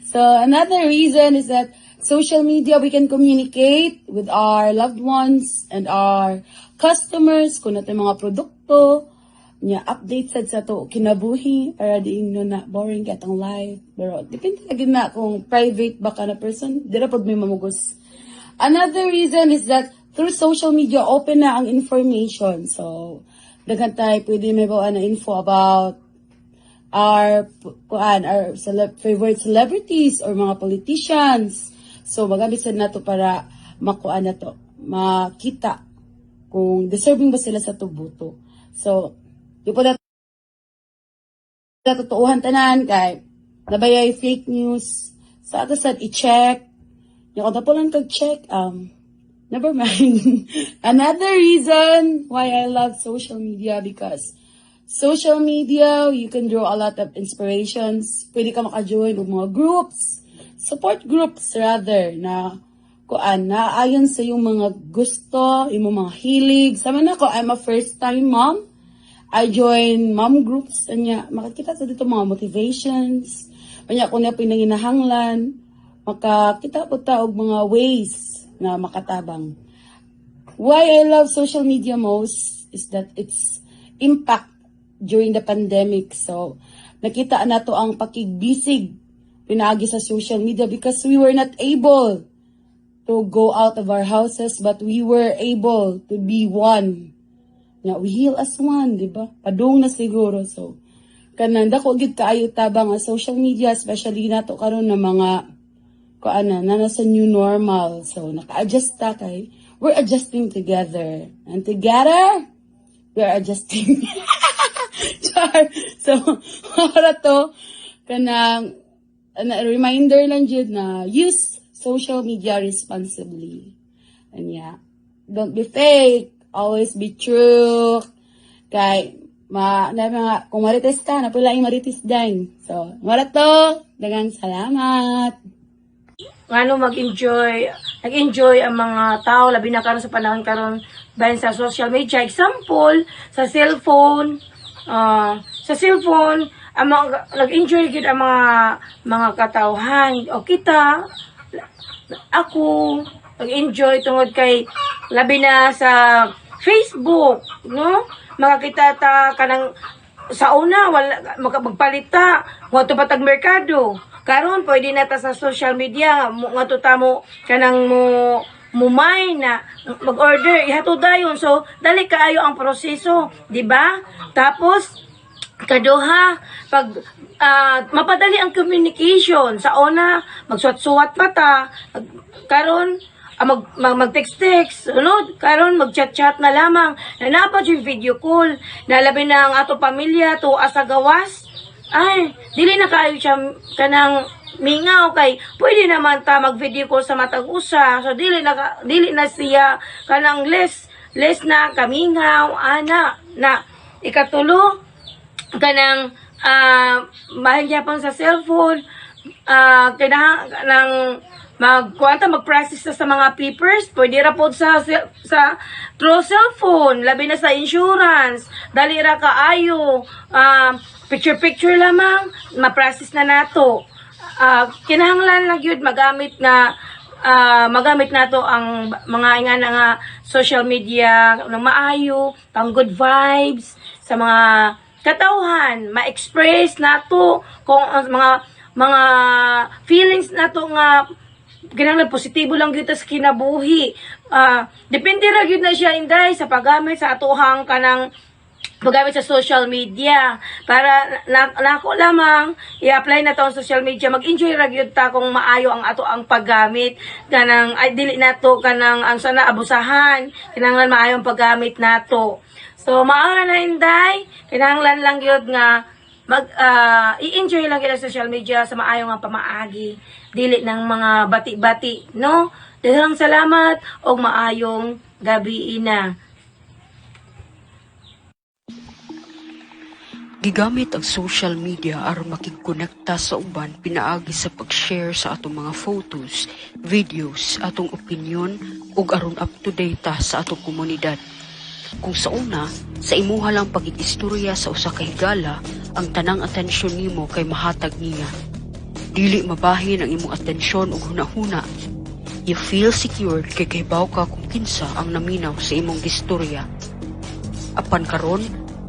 So, another reason is that social media, we can communicate with our loved ones and our customers kung natin mga produkto, niya update sa to kinabuhi para di no na boring katang life. Pero depende lagi na kung private ba ka na person, di na pag may mamugos. Another reason is that through social media, open na ang information. So, daghan tayo pwede may bawa na info about our favorite celebrities or mga politicians. So, magamisan na to para makuha na to, makita kung deserving ba sila sa tubuto. So, di po na totoohan tanan kay nabayay fake news. Sa ato sad i-check. Yung kada po lang kag-check, never mind. Another reason why I love social media because social media, you can draw a lot of inspirations. Pwede ka maka-join ng mga groups, support groups rather, na ayon sa yung mga gusto, yung mga hilig. Sama na ko, I'm a first-time mom. I join mom groups. Anya, makikita sa dito mga motivations. Anya, kung na pinanginahanglan, makakita po taog mga ways na makatabang. Why I love social media most is that its impact during the pandemic. So, nakita na to ang pakigbisig pinaagi sa social media because we were not able to go out of our houses but we were able to be one. Nga, we heal as one, di ba? Padung na siguro. So, kananda ko gid kaayo tabang ang social media, especially nato karon na mga na nasa new normal. So, naka-adjust ta kay we're adjusting together. And together, we're adjusting. So, para to, kanang reminder lang dyan na use social media responsibly. And yeah, don't be fake. Always be true. Kay, kung marites ka, napula yung marites din. So, marato, dagang salamat. Ngano nag-enjoy ang mga tao, labi na karon sa panahon karon bahin sa social media. Example, sa cellphone, ang nag-enjoy gid ang mga katawhan o kita. Ako nag-enjoy tungod kay labi na sa Facebook, no? Makakita ta kanang sa una wala magpalita, mo to patag merkado. karon pwede na ta sa social media nga tutamo kanang mo mumay na mag-order ihatod dayon. So dali kaayo ang proseso, di ba? Tapos kaduha, pag mapadali ang communication sa una, magsuwat-suwat pa ta, karon mag-text-text, sunod, karon mag-chat-chat na lamang, nanapat yung video call, nalabi na ang ato pamilya, to asa gawas, ay, dili na kayo siya kanang mingaw kay pwede naman ta mag-video call sa matag usa, so dili na siya kanang less na kamingaw, ana, na ikatulo, kanang mahigyapon sa cellphone, kanang mag-practice sa mga papers, pwede ra po sa through cellphone, labi na sa insurance, dali ra kaayo, picture lamang, ma-practice na nato. Kinahanglan lang yun magamit nato ang mga nga social media ng maayo, pang good vibes, sa mga katawhan, ma-express nato kung mga feelings nato nga kinahanglan positibo lang gyud sa kinabuhi. Depende ra gyud na siya inday sa paggamit sa atuhang kanang paggamit sa social media. Para nako lamang i-apply na to ang social media, mag-enjoy ra gyud ta kung maayo ang ato ang paggamit kanang ay dili nato kanang ang sana abusahan, kinahanglan maayo ang paggamit nato. So maara na inday, kinahanglan lang gyud nga i-enjoy lang gyud ang social media sa maayo nga pamaagi, dili ng mga bati-bati, no? Daghang salamat og maayong gabi ina. Gigamit ang social media aron makigkonekta sa uban pinaagi sa pag-share sa atong mga photos, videos, atong opinion ug aron up to date sa atong komunidad. Kung sa una, sa imuha lang pagig-istorya sa usa ka higala, ang tanang atensyon nimo kay mahatag niya. Dili mabahin ang imong atensyon ug hunahuna. You feel secured kay kahibaw ka kung kinsa ang naminaw sa imong gistorya. Apan karon,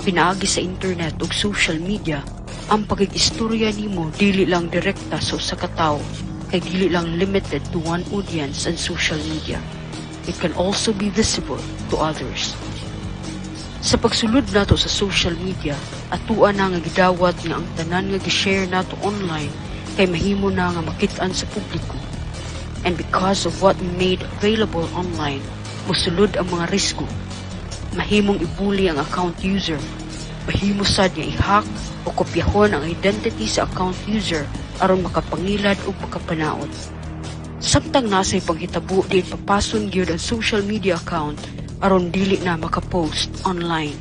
pinaagi sa internet ug social media, ang pagig-istorya nimo dili lang direkta sa usa ka tawo, kay dili lang limited to one audience and social media. It can also be visible to others. Sa pagsulod nato sa social media, atuan na nga gidawat nga ang tanan nga gi-share nato online kay mahimo na nga makit-an sa publiko. And because of what made available online, musulod ang mga risko. Mahimong ibuli ang account user, mahimo sad nga i-hack o kopyahon ang identity sa account user aron makapangilad o makapanaot. Samtang nasa'y paghitabo din papason gyud ang social media account aron dili na makapost online.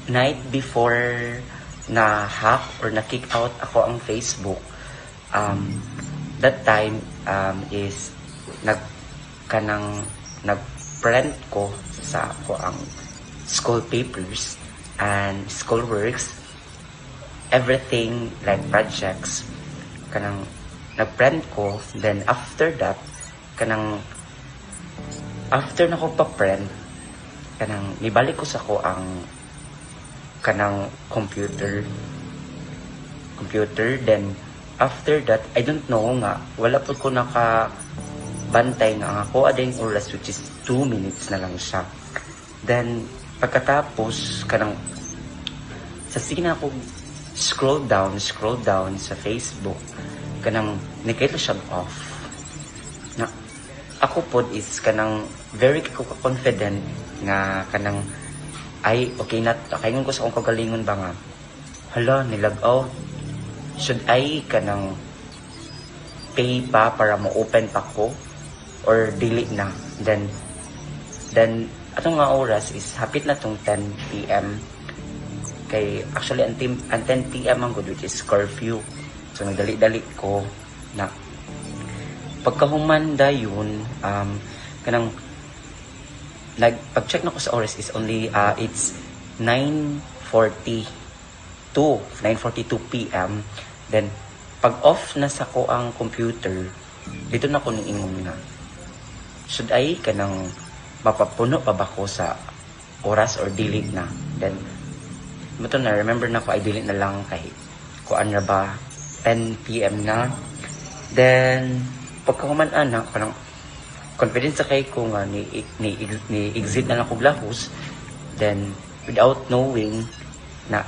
Night before na hack or na kick out ako ang Facebook, that time is nag-print ko sa ako ang school papers and school works, everything like projects, kanang nag-print ko. Then after that, after na ko pa-print, kanang nibalik ko sa ko ang kanang computer. Then after that, I don't know nga, wala po ko nakabantay nga ako ading oras, which is 2 minutes na lang siya. Then pagkatapos kanang sa sina ko scroll down sa Facebook, kanang nakita siya off. Na ako pod is kanang very confident nga kanang ay okay na kaingon ko sa akong kagalingon ba nga hala nilagaw, should I kanang pay pa para mo open pa ko or delete na. Then atong nga oras is hapit na tong 10 PM kay actually ang 10 PM ang good, which is curfew. So nagdali-dali ko na pagkahuman dayon kanang pag-check na ko sa oras is only it's 9:42 PM. Then pag off na sa ko ang computer, dito na ko niingon nga should I kanang mapapuno pa ba ko sa oras or delete na. Then na remember na ko ay delete na lang kay kuan na ba 10 PM na. Then pagkahuman ana kanang confidence sa kay ko nga ni exit na lang kog lahos. Then without knowing na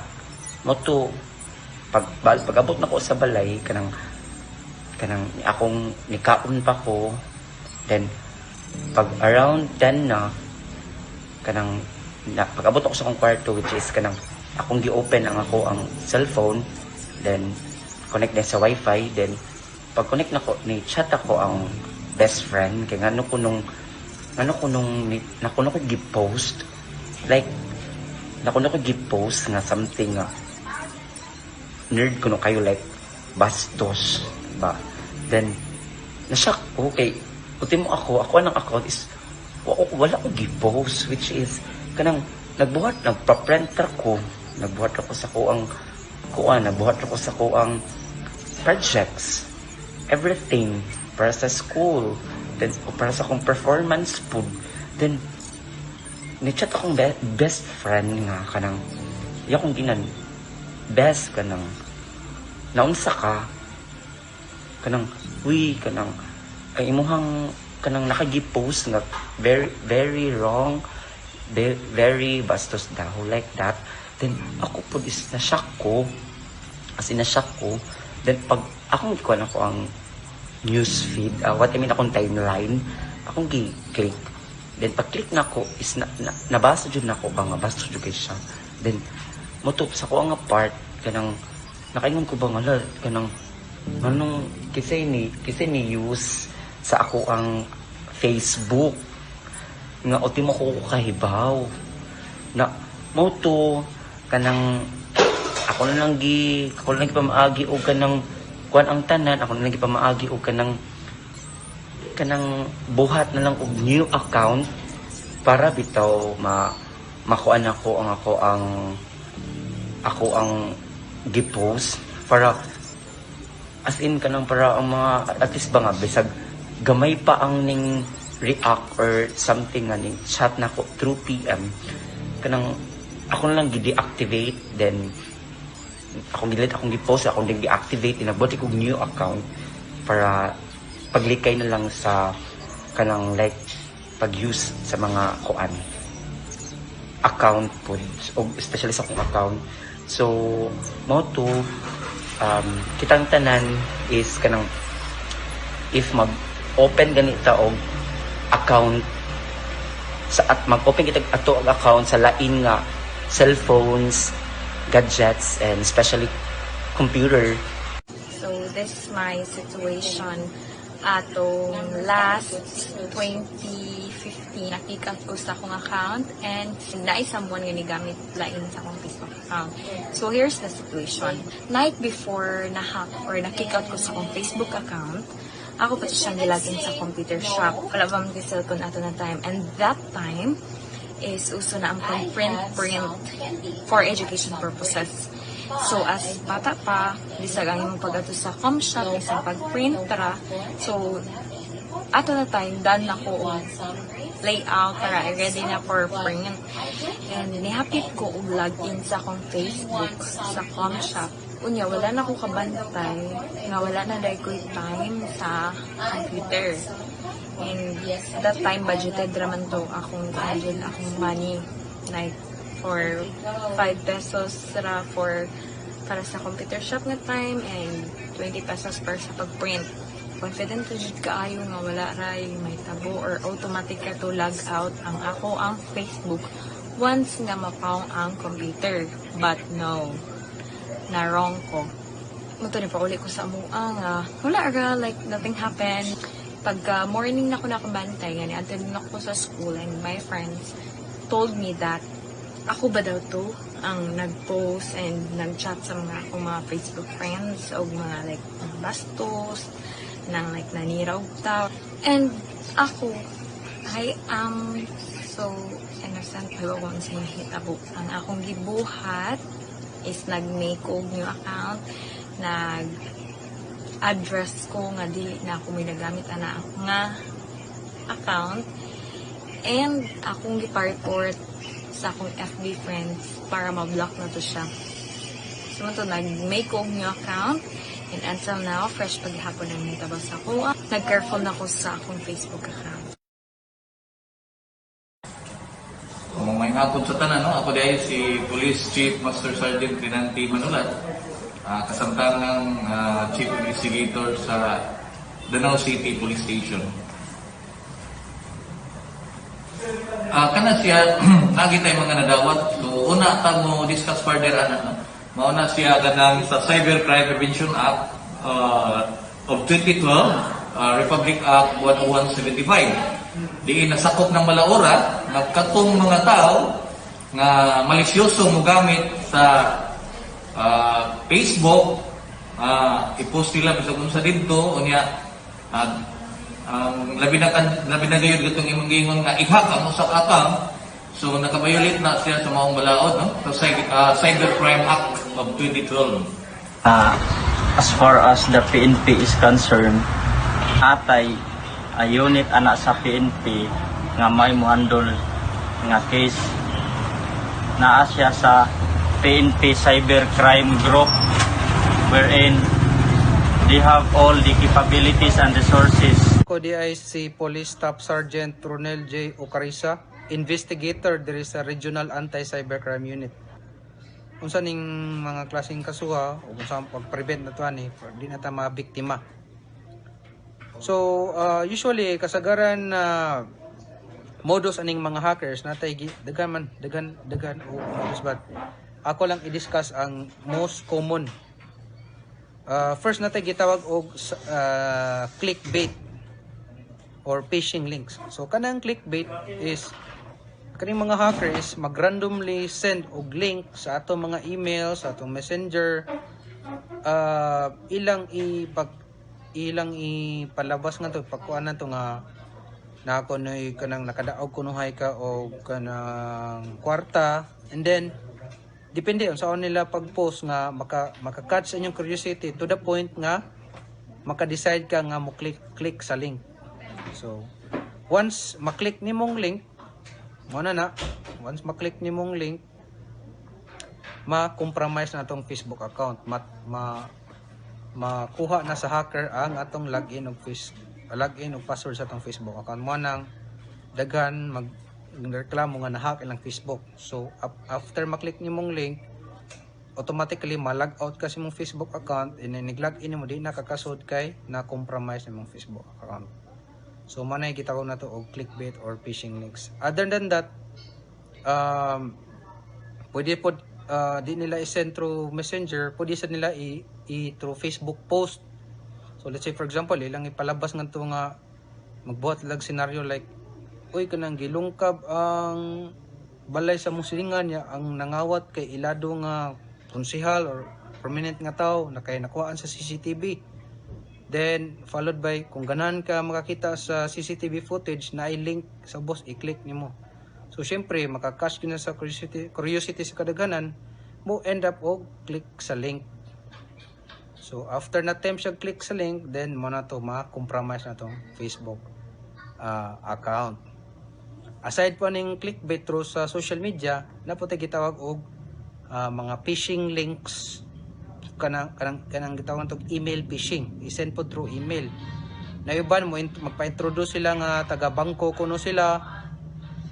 mo to pag-abot na ko sa balay kanang akong nikaon pa ko. Then pag around 10 na pag-abot ako sa akong kwarto, which is akong gi-open ang cellphone, then connect din sa wifi. Then pag connect na ko, ni chat ako ang best friend kay ngano ko nung gi-post, like nakuno ko gi-post nga something nga nerd ko no kayo, like bastos ba. Then na-shock ko kay ultimo ako ang account is wala ko gi-post, which is nagpa-printer ko, nagbuhat ako sa kuang projects, everything para sa school, then para sa akong performance po. Then ni-chat akong best friend nga yakong ginan best naunsa ka ay imuhang nakagi-post nga very very wrong, very bastos daw, like that. Then ako po is na-shock ko. Then pag akong ikuan ako ang news feed, akong timeline, akong gi-click. Then pag-click na ko is nabasa jud nako ba nga bastos jud kay siya. Then motop sa ko nga part nakaingon ko ba nga anong kasi ni use sa ako ang Facebook nga ultimo ko kahibaw na mo to ako na lang pamaagi o kuan ang tanan, ako na lang pamaagi o buhat na lang og new account para bitaw makuan ako ang gi-post para as in para ang mga at least ba nga bisag gamay pa ang ning react or something nga ning chat na ko through PM ako na lang gi-deactivate. Then akong gi-post, akong gi-activate, inabot ko new account para paglikay na lang sa like pag-use sa mga account po, o especially sa akong account. So mo to kitang tanan is if mag-open ganita og account mag-open kita ato ang account sa lain nga cellphones, gadgets, and especially computer. So this is my situation atong last 2015 na-kick out ko sa akong account and naay someone nga gamit lain sa akong Facebook account. So here's the situation. Night before na-hack or na-kick out ko sa akong Facebook account, ako pa siyang gilagin sa computer shop. Wala ba mga cellphone ato na time. And that time is uso na ang print for education purposes. So as bata pa, bisag ang imong pag-ato sa com shop, isang pag-print tara. So ato na time, done na ko layout para ready na for print. And nihapit ko og login sa akong Facebook sa com shop. Unya, wala na ko kabantay nga wala na dahil ko time sa computer. And that time budgeted raman to akong money, like for 5 pesos para sa computer shop nga time and 20 pesos para sa pag-print. Confident ko jud kaayo nga wala ray may tabo or automatic ka to log out ang Facebook once nga mapaong ang computer. But no, na wrong ko. Muto ni pa uli ko sa mua nga wala ra, like nothing happened. Pagka morning na ko nakabantay nga ni-attend na ko sa school and my friends told me that ako ba daw to ang nag-post and nag-chat sa mga Facebook friends o mga like bastos nang like naniraw ta. And ako, I am so innocent. I won't say hitabo. Ang akong gibuhat is nag-make og new account, nag-address ko nga dili na ako may nagamit ana nga account, and akong gipa-report sa akong FB friends para ma-block na to siya. So So ito, nag-make ko ang new account. And until now, fresh paghapon na nitaba sa ako. Nag-careful na ko sa akong Facebook account. Kung may hapon sa tanan, no? Ako dahil si Police Chief Master Sergeant Crinanti Manulat, kasamtangang Chief Investigator sa Danao City Police Station. Kana siya, lagi tayong mga nadawat. So, una ta mo discuss further, mauna siya ganang sa Cybercrime Prevention Act of 2012, Republic Act 10175. Diin nasakop ng Malaora, nagkatong mga tao nga malisyosong mogamit sa Facebook, i-post nila bisag unsa didto unya ang labi na gayud gatong imong giingon nga i-hack ang usa ka account. So nakabayolate na siya sa maong balaod, no? Sa Cybercrime Act of 2012. As far as the PNP is concerned, atay a unit anak sa PNP nga may muhandol nga case naa siya sa PNP Cybercrime Group, wherein they have all the capabilities and resources. Ako di ay si Police Staff Sergeant Ronel J. Ocarisa, investigator diri sa Regional Anti-Cybercrime Unit. Unsa ning mga klaseng kasuha o kung saan pag-prevent na to ani, di na ta mabiktima. So, usually kasagaran na modus aning mga hackers natay dagan o modus, but ako lang i-discuss ang most common. First natay gitawag og clickbait or phishing links. So kanang clickbait is kaning mga hackers mag-randomly send og link sa atong mga email, sa atong messenger, ilang ipalabas nga to, pagkuanan to nga na ako noy kanang nakadaog kunuhay ka o kanang kwarta, and then depende on sa nila pag-post nga maka-catch sa inyong curiosity to the point nga maka-decide ka nga mo click sa link. So once maklik nimong link, once maklik nimong link, ma-compromise na atong Facebook account, makuha na sa hacker ang atong login og password sa atong Facebook account. Mo nang daghan magreklamo nga na-hack ilang Facebook. So after maklik nimong link, automatically ma-log out kasi mong Facebook account, and then nag-login mo di nakakasud kay na compromise nimong Facebook account. So manay gitawag na to og clickbait or phishing links. Other than that, pwede po di nila i-send through Messenger, pwede sa nila through Facebook post. So let's say for example, ilang ipalabas nga to nga magbuhat lag scenario like, uy kanang gilungkab ang balay sa musilingan niya, ang nangawat kay ilado nga konsehal or prominent nga tao na kay nakuhaan sa CCTV. Then followed by kung ganahan ka makakita sa CCTV footage na i-link sa boss, i-click nimo. So syempre maka-catch ka na sa curiosity sa kadaghanan mo, end up og click sa link. So after na time siya click sa link, then mo na to ma-compromise na tong Facebook account. Aside pa ning clickbait through sa social media, naputi gitawag og mga phishing links, kanang gitawag tog email phishing, i-send po through email. Na iban mo magpa-introduce sila nga taga bangko kuno sila,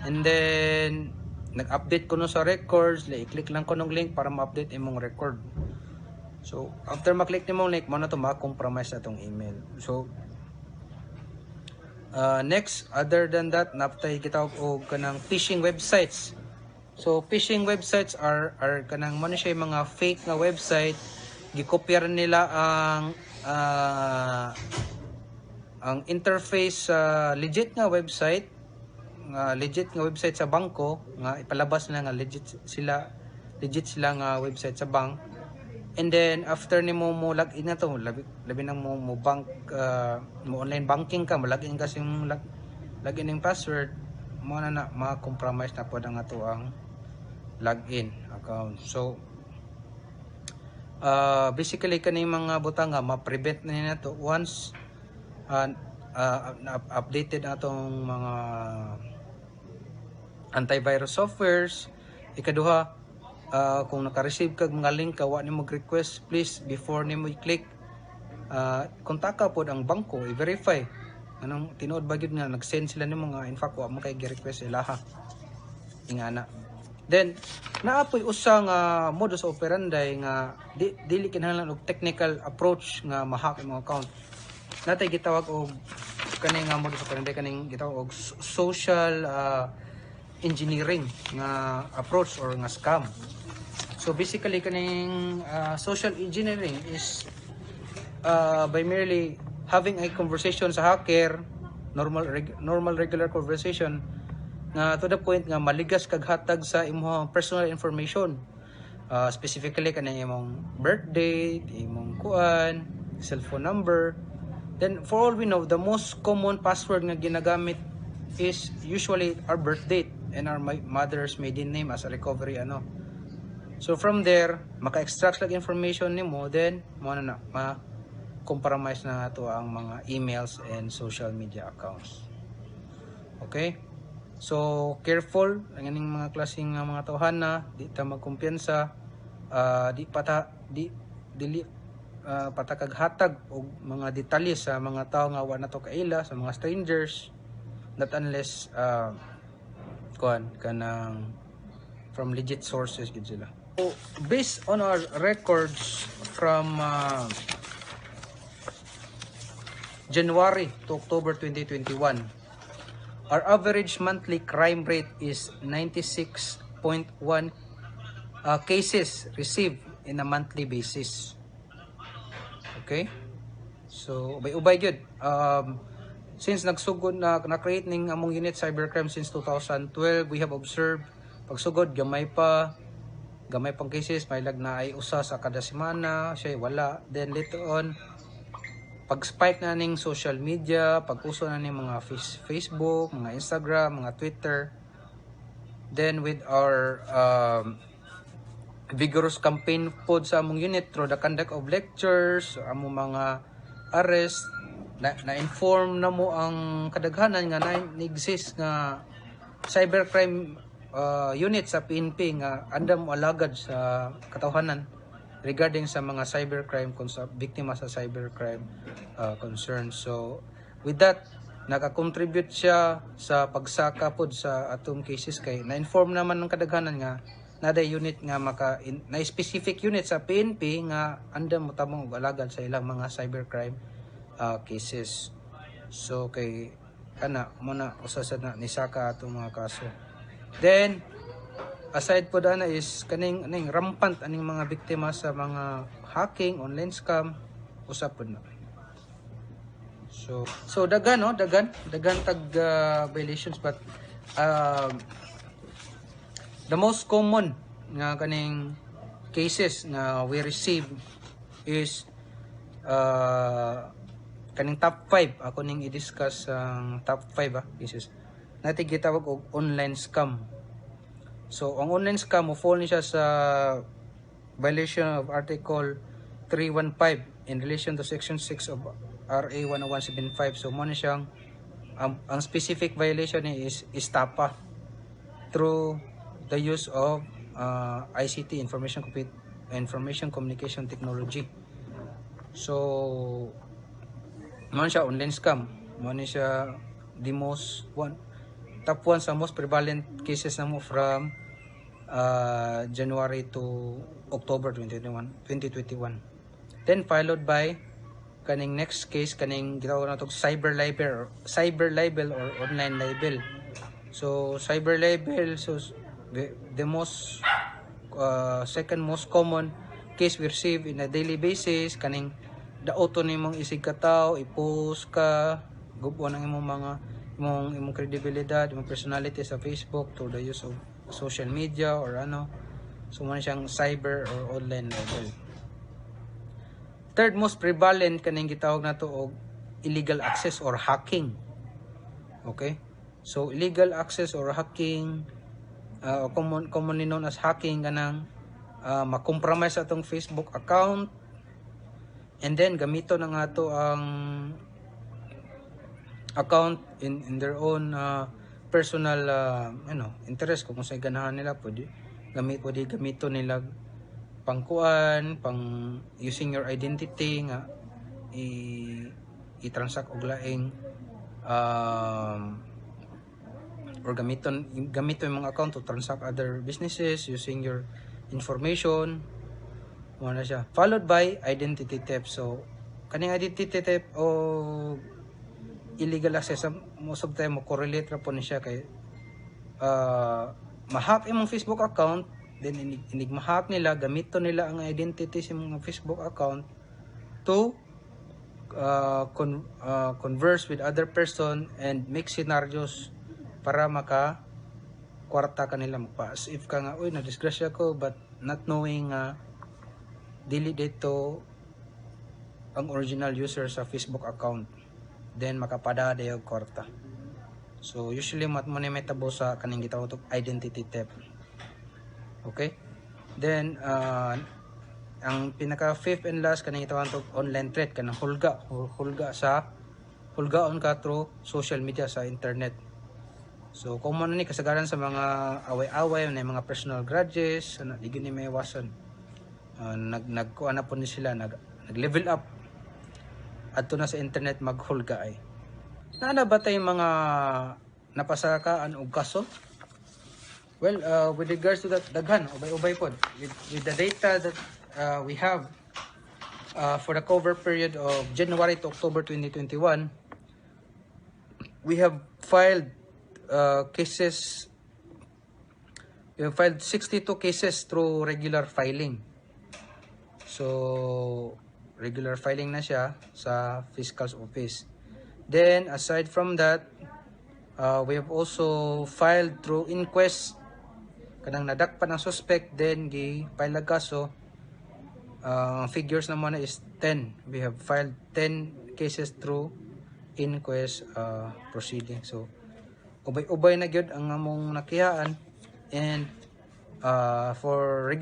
and then nag-update kuno sa records, i-click lang kuno link para ma-update imong record. So after maklik nimong link, mo na to ma-compromise atong email. So next, other than that, napatay gitawag og kanang phishing websites. So phishing websites are kanang man siya mga fake nga website, gikopyar nila ang interface sa legit nga website sa bangko, nga ipalabas nila nga legit sila nga website sa bank. And then after nimo mo login na to, labi nang mo bank, mo online banking ka, mo login kasi yung login ning password, mo na ma-compromise na pod ang ato ang login account. So basically kaning mga butang nga ma-prevent na nila to once updated atong mga antivirus softwares. Ikaduha, kung naka-receive kag mga link ka wa nimo request, please before nimo i-click kontaka pod ang bangko i-verify anong tinuod ba gyud nga nag-send sila nimo nga in fact wa mo kay gi-request ilaha ingana. Then naapoy usa nga modus operandi nga dili kinahanglan og technical approach nga ma-hack imong account. Natay gitawag og kaning nga modus operandi kaning gitawag og social engineering nga approach or nga scam. So basically kaning social engineering is by merely having a conversation sa hacker, normal regular conversation nga to the point nga maligas kag hatag sa imong personal information. Specifically kaning imong birthday, imong kuan, cellphone number. Then for all we know, the most common password nga ginagamit is usually our birth date and our mother's maiden name as a recovery So from there, maka-extract lang information nimo, then mo na ma-compromise na to ang mga emails and social media accounts. Okay? So careful ang ining mga klaseng mga tawhana, di ta magkumpiyansa, dili patakaghatag og mga detalye sa mga tao nga wa nato kaila, sa mga strangers, not unless kanang from legit sources gid sila. So based on our records from January to October 2021, our average monthly crime rate is 96.1 cases received in a monthly basis. Okay? So ubay gyud. Since nagsugod na-create ning among unit cybercrime since 2012, we have observed pagsugod gamay pang cases, may lag na ay usa sa kada semana, siya wala. Then later on, pag-spike na ning social media, pag-uso na ning mga Facebook, mga Instagram, mga Twitter. Then with our vigorous campaign pod sa among unit through the conduct of lectures, among mga arrest, na-inform na mo ang kadaghanan nga na-exist nga cybercrime unit sa PNP nga andam mo alagad sa katawhanan regarding sa mga cybercrime kung sa biktima sa cybercrime concerns. So with that, naka-contribute siya sa pagsaka pod sa atong cases kay na-inform naman ng kadaghanan nga naday unit nga na-specific unit sa PNP nga andam mo tamong alagad sa ilang mga cybercrime cases. So kay kana muna usasa na nisaka atong mga kaso. Then aside po dana is kaning rampant aning mga biktima sa mga hacking, online scam, usap po na. So dagan tag violations, but the most common nga kaning cases na we receive is kaning top 5. Ako ning i-discuss ang top 5 cases. Natin gitawag og online scam. So ang online scam mo fall ni siya sa violation of Article 315 in relation to Section 6 of RA 10175. So mo ni siyang ang specific violation ni is estafa through the use of ICT, information communication technology. So mo siya online scam, mo ni siya the top 1 sa most prevalent cases na mo from January to October 2021. Then followed by kaning next case, kaning gitawag nato cyber libel or online libel. So cyber libel, so the most second most common case we receive in a daily basis, kaning daoton nimong isig ka tao, i-post ka, gubuan ang imong credibility, imong personality sa Facebook through the use of social media or so man siyang cyber or online libel. Third most prevalent kaning gitawag nato og illegal access or hacking. Okay? So illegal access or hacking, commonly known as hacking, kanang ma-compromise atong Facebook account and then gamito na nga to ang account in their own personal interest kung sa'y ganahan nila, gamito nila pangkuan, pang using your identity nga i-transact og laing or gamito yung mga account to transact other businesses using your information. Mo na siya, followed by identity theft. So kaning identity theft o illegal access, most of the time mo correlate ra po ni siya kay ma-hack imong Facebook account, then inig ma-hack nila, gamito nila ang identity sa mga Facebook account to converse with other person and make scenarios para maka kwarta kanila, magpa-as if ka nga, uy, na-disgrasya ko, but not knowing dili dito ang original user sa Facebook account, then makapadada yung kwarta. So usually mo ni metabo sa kaning gitawag og identity theft. Okay, then ang pinaka fifth and last kaning gitawag og online threat, kanang hulgaon ka through social media sa internet. So kung man ni kasagaran sa mga away-away na mga personal grudges, di gyud ni maiwasan. Nagkuan na po ni sila, nag-level up adto na sa internet maghulga ay. Naana ba tay mga napasakaan og kaso? Well, with regards to that, daghan ubay-ubay pod with the data that we have for the cover period of January to October 2021, we have filed cases. We have filed 62 cases through regular filing. So regular filing na siya sa Fiscal's Office. Then aside from that, we have also filed through inquest, kanang nadakpan ng suspect, then gi-file kaso. Figures naman na is 10. We have filed 10 cases through inquest proceeding. So ubay-ubay na gyud ang among nakihaan, and for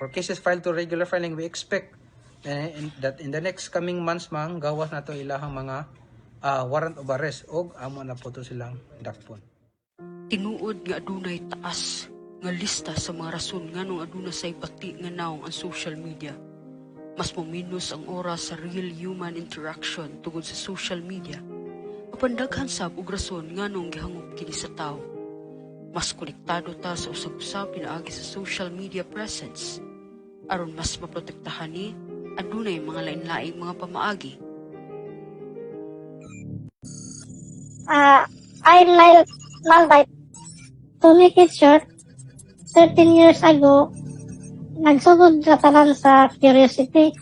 cases filed to regular filing, we expect that in the next coming months gawas na to ilahang mga warrant of arrest og amo na po to silang dakpon. Tinuod nga adunay taas nga lista sa mga rason nganong aduna say bati nga naong ang social media. Mas mominos ang oras sa real human interaction tungod sa social media. Mapandaghan sab og rason nganong gihangop kini sa tawo. Mas konektado ta sa usab-usab pinaagi sa social media presence aron mas maprotektahan ni adunay mga lain-laing mga pamaagi. I'm Maldive. To make it short, 13 years ago, nagsugod sa tanan sa curiosity.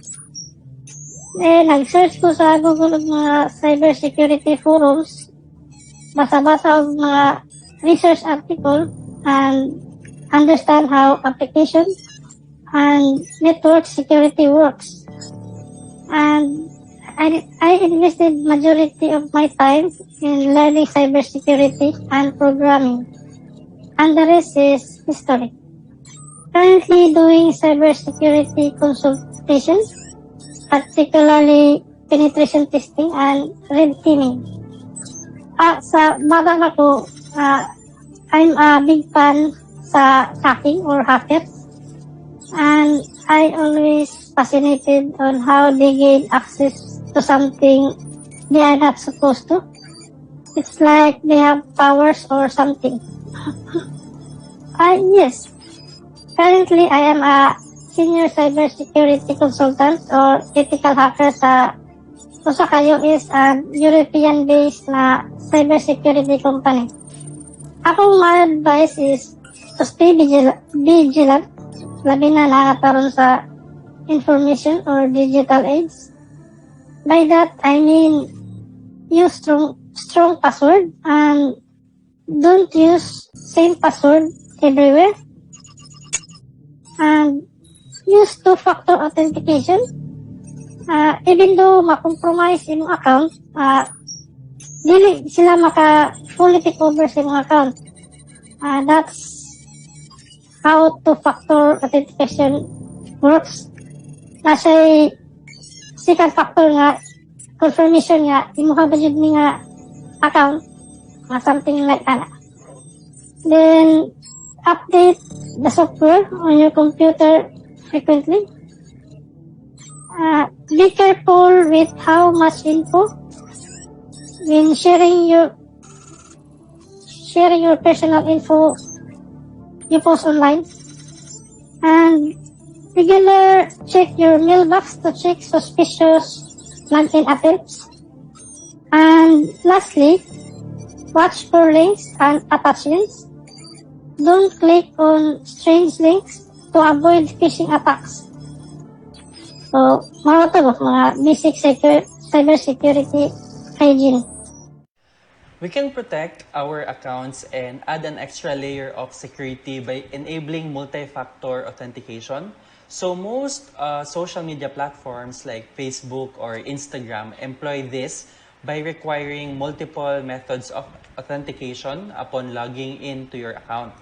Nag-search ko sa Google og mga cybersecurity forums, basa-basa og mga research article, and understand how application and network security works. And I invested majority of my time in learning cybersecurity and programming, and the rest is history. Currently doing cybersecurity consultations, particularly penetration testing and red teaming. Sa bata ako, I'm a big fan sa hacking or hackers, and I always fascinated on how they gain access to something they are not supposed to. It's like they have powers or something. Yes. Currently, I am a senior cybersecurity consultant or ethical hacker sa usa kayo is a European-based na cybersecurity company. Akong advice is to stay vigilant, labi na nakataron sa information or digital age. By that, I mean use strong password and don't use same password everywhere. And use two-factor authentication. Even though ma-compromise yung account, dili sila fully take over sa yung account. That's how two-factor authentication works. Nasa second factor nga, confirmation nga, imuha ba yun nga account, something like that. Then, update the software on your computer frequently. Be careful with how much info when sharing your personal info you post online. And regular check your mailbox to check suspicious login attempts. And lastly, watch for links and attachments. Don't click on strange links to avoid phishing attacks. So, mga ito, mga basic cybersecurity hygiene. We can protect our accounts and add an extra layer of security by enabling multi-factor authentication. So most social media platforms like Facebook or Instagram employ this by requiring multiple methods of authentication upon logging into your account.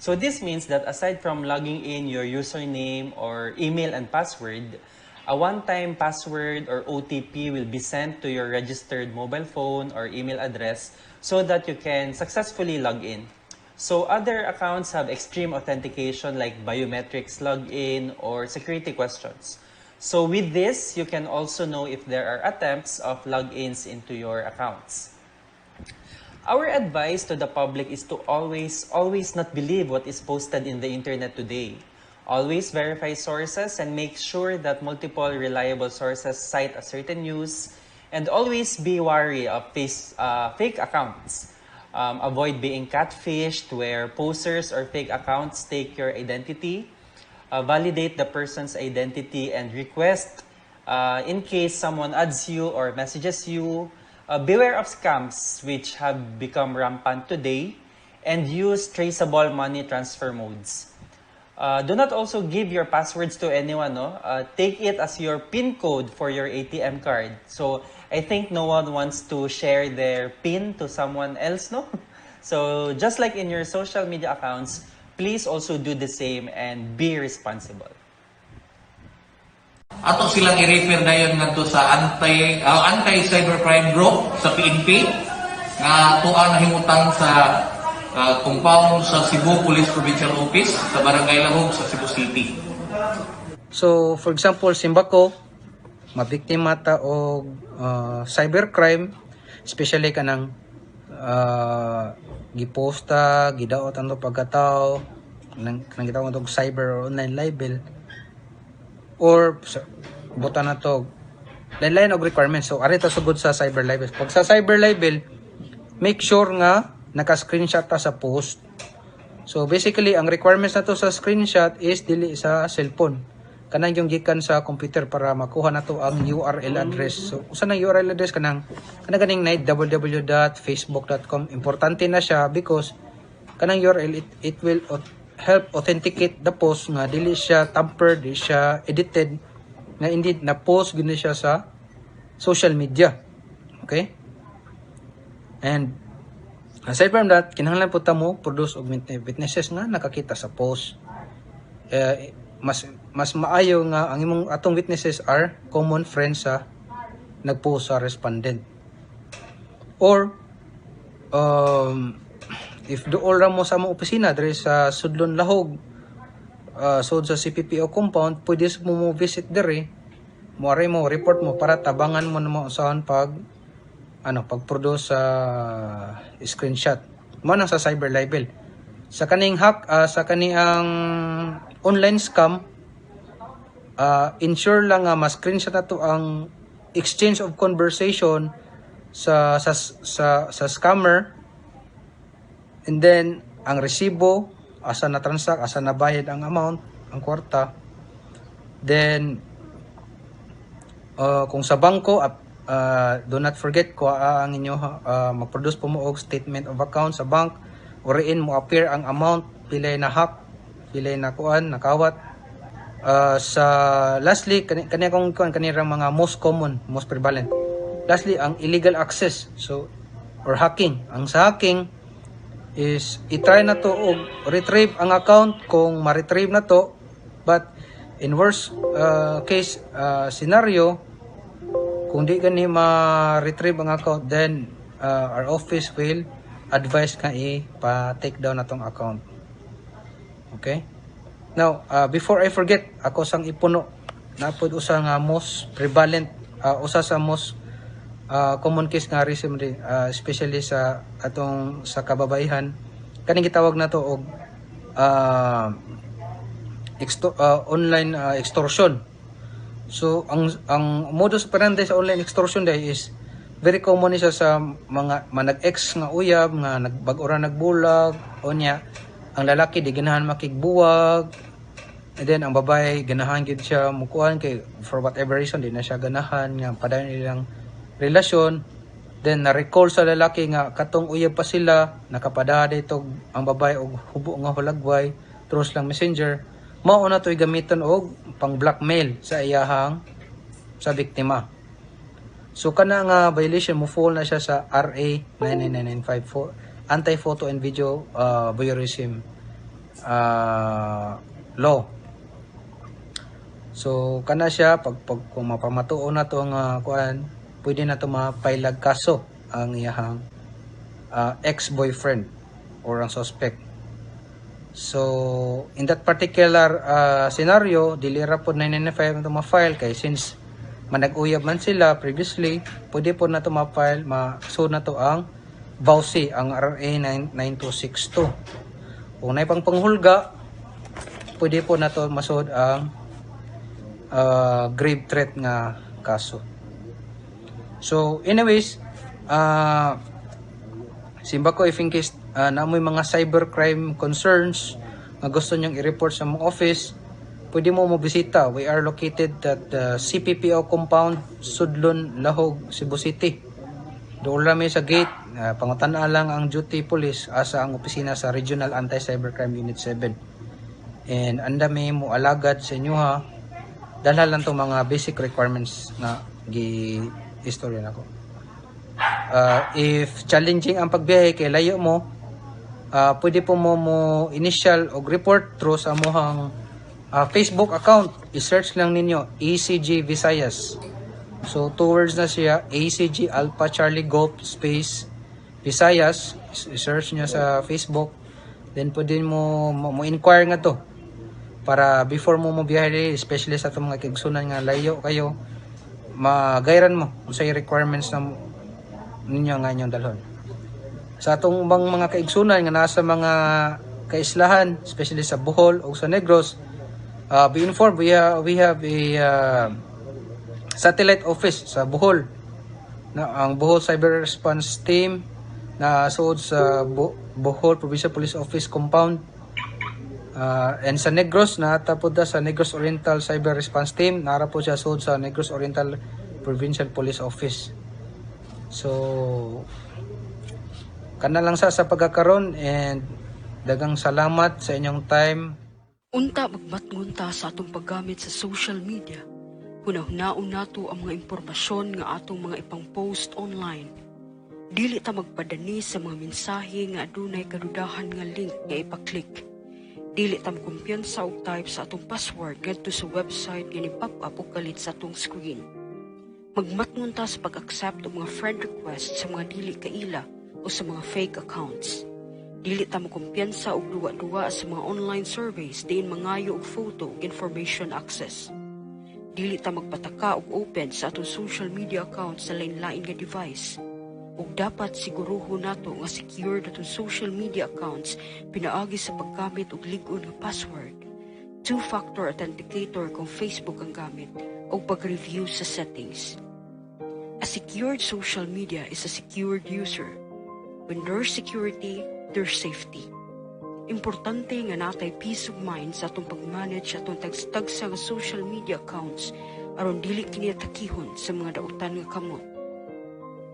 So this means that aside from logging in your username or email and password, a one-time password or OTP will be sent to your registered mobile phone or email address so that you can successfully log in. So other accounts have extreme authentication like biometrics login or security questions. So with this, you can also know if there are attempts of logins into your accounts. Our advice to the public is to always not believe what is posted in the internet today. Always verify sources and make sure that multiple reliable sources cite a certain news, and always be wary of fake accounts. Avoid being catfished where posers or fake accounts take your identity. Validate the person's identity and request in case someone adds you or messages you. Beware of scams which have become rampant today, and use traceable money transfer modes. Do not also give your passwords to anyone. No? Take it as your PIN code for your ATM card. So I think no one wants to share their PIN to someone else. No? So just like in your social media accounts, please also do the same and be responsible. Ato silang i-refer na yun nga to sa anti-cybercrime group sa PNP nga tuang nahimutang sa compound sa Cebu Police Provincial Office sa Barangay Lahog sa Cebu City. So, for example, simbako, mabiktima ta og cybercrime, especially kanang giposta, gidaot ang pagkatao, kanang gitawag og cyber or online libel, or buta na to lain-lain og requirements. So, arita sugod sa cyber libel. Pag sa cyber libel, make sure nga naka-screenshot ta sa post. So basically, ang requirements na to sa screenshot is dili sa cellphone. Kanang yung gikan sa computer para makuha na to ang URL address. So usa nang URL address kanang ganing night www.facebook.com. Importante na siya because kanang URL it will help authenticate the post nga dili siya tampered, dili siya edited, nga indeed na post gini siya sa social media. Okay? And aside from that, kinahanglan po ta mo produce og witnesses nga nakakita sa post. Mas maayo nga ang imong atong witnesses are common friends sa nagpost sa respondent. Or if dool ra mo sa among opisina diri sa Sudlon Lahog, sud sa CPPO compound, pwede mo visit diri, mo report mo para tabangan mo na mo saan pag-produce sa screenshot. Mo nang sa cyber libel. Sa kaning hack, sa kaniyang online scam, ensure lang nga ma-screenshot nato ang exchange of conversation sa scammer, and then ang resibo, asa na transact, asa na bayad ang amount, ang kwarta. Then kung sa bangko, do not forget ko ang inyo mag-produce po mo og statement of account sa bank, wherein mo appear ang amount, pilay na hack, pilay na nakawat. Sa lastly, kanirang mga most common, most prevalent. Lastly, ang illegal access, so or hacking. Ang sa hacking is i-try na to og retrieve ang account kung ma-retrieve na to, but in worst case scenario, kung di gani ma-retrieve ang account, then our office will advise ka i-take down na tong account. Okay? Now, before I forget, ako sang ipuno, napod usa nga most prevalent, usa sa most common case nga racism, especially sa atong sa kababayan, kaning gitawag na to og online extortion. So ang modus operandi sa online extortion day is very common siya sa mga nag-ex nga uyab nga nagbag-ora nagbulag o niya ang lalaki di ganahan makigbuwag, and then ang babae ganahan gid siya mukuan kay for whatever reason di na siya ganahan nga padayon nilang relasyon. Then na-recall sa lalaki nga katong uyab pa sila, nakapada dito ang babae og hubo nga hulagway through lang messenger. Mao na to'y gamiton og pang blackmail sa iyahang sa biktima. So kana nga violation mo fall na siya sa RA 99954 Anti-Photo and Video Voyeurism law. So kana siya pag kung mapamatuo na to nga kuan, pwede na to mapailag kaso ang iyahang ex-boyfriend or ang suspect. So in that particular scenario, dili ra pod 995 na ma-file kay since manag-uyab man sila previously, pwede po na to ma-file, ma-sud na to ang VAUSI, ang RA 9262. Kung nay pang panghulga, pwede po na to masud ang grave threat nga kaso. So anyways, simba ko if in case naamoy mga cybercrime concerns nga gusto nyong i-report sa mong office, pwede mo bisita. We are located at the CPPO compound, Sudlon, Lahog, Cebu City. Doon lang sa gate, pangutan-a lang ang duty police asa ang opisina sa Regional Anti-Cybercrime Unit 7. And andami mo alagad sa inyo ha. Dala lang to mga basic requirements na gi-istorya nako. If challenging ang pagbiyahe kay layo mo, pwede po mo initial o report through sa amuhang Facebook account. I-search lang ninyo ACG Visayas. So towards na siya ACG Alpha Charlie Golf Space Visayas. I-search niya sa Facebook. Then pwede mo inquire nga to para before mo biyahe, especially sa itong mga kigsunan nga layo kayo, magayran mo kung sa'yo requirements na ninyo nga inyong dalhon. Sa atong bang mga kaigsunan nga nasa mga kaislahan, especially sa Bohol o sa Negros, be informed, we have a satellite office sa Bohol, na ang Bohol Cyber Response Team na suod sa Bohol Provincial Police Office compound, and sa Negros na tapod sa Negros Oriental Cyber Response Team, nara po siya suod sa Negros Oriental Provincial Police Office. So kana lang sa pagkakaroon, and dagang salamat sa inyong time. Unta magmatngunta sa atong paggamit sa social media. Hunahunahon nato ang mga impormasyon nga atong mga ipang-post online. Dili ta magpadani sa mga mensahe nga adunay kadudahan nga link nga ipaklik. Dili ta magkumpiyansa og type sa atong password ngadto sa website nga ni-pop-up o kalit sa atong screen. Magmatngunta sa pag-accept og mga friend request sa mga dili kaila o sa mga fake accounts. Dili ta makumpiyansa og duwa-duwa sa mga online surveys diin mangayo og photo ug information access. Dili ta magpataka og open sa atong social media accounts sa lain-lain nga device. Ug dapat siguruhon nato nga secure atong social media accounts pinaagi sa paggamit og lig-on nga password, two-factor authenticator kung Facebook ang gamit, o pag-review sa settings. A secured social media is a secured user. When there's security, there's safety. Importante nga natay peace of mind sa atong pag-manage atong tagsa nga social media accounts aron dili kini atakihon sa mga dautan nga kamot.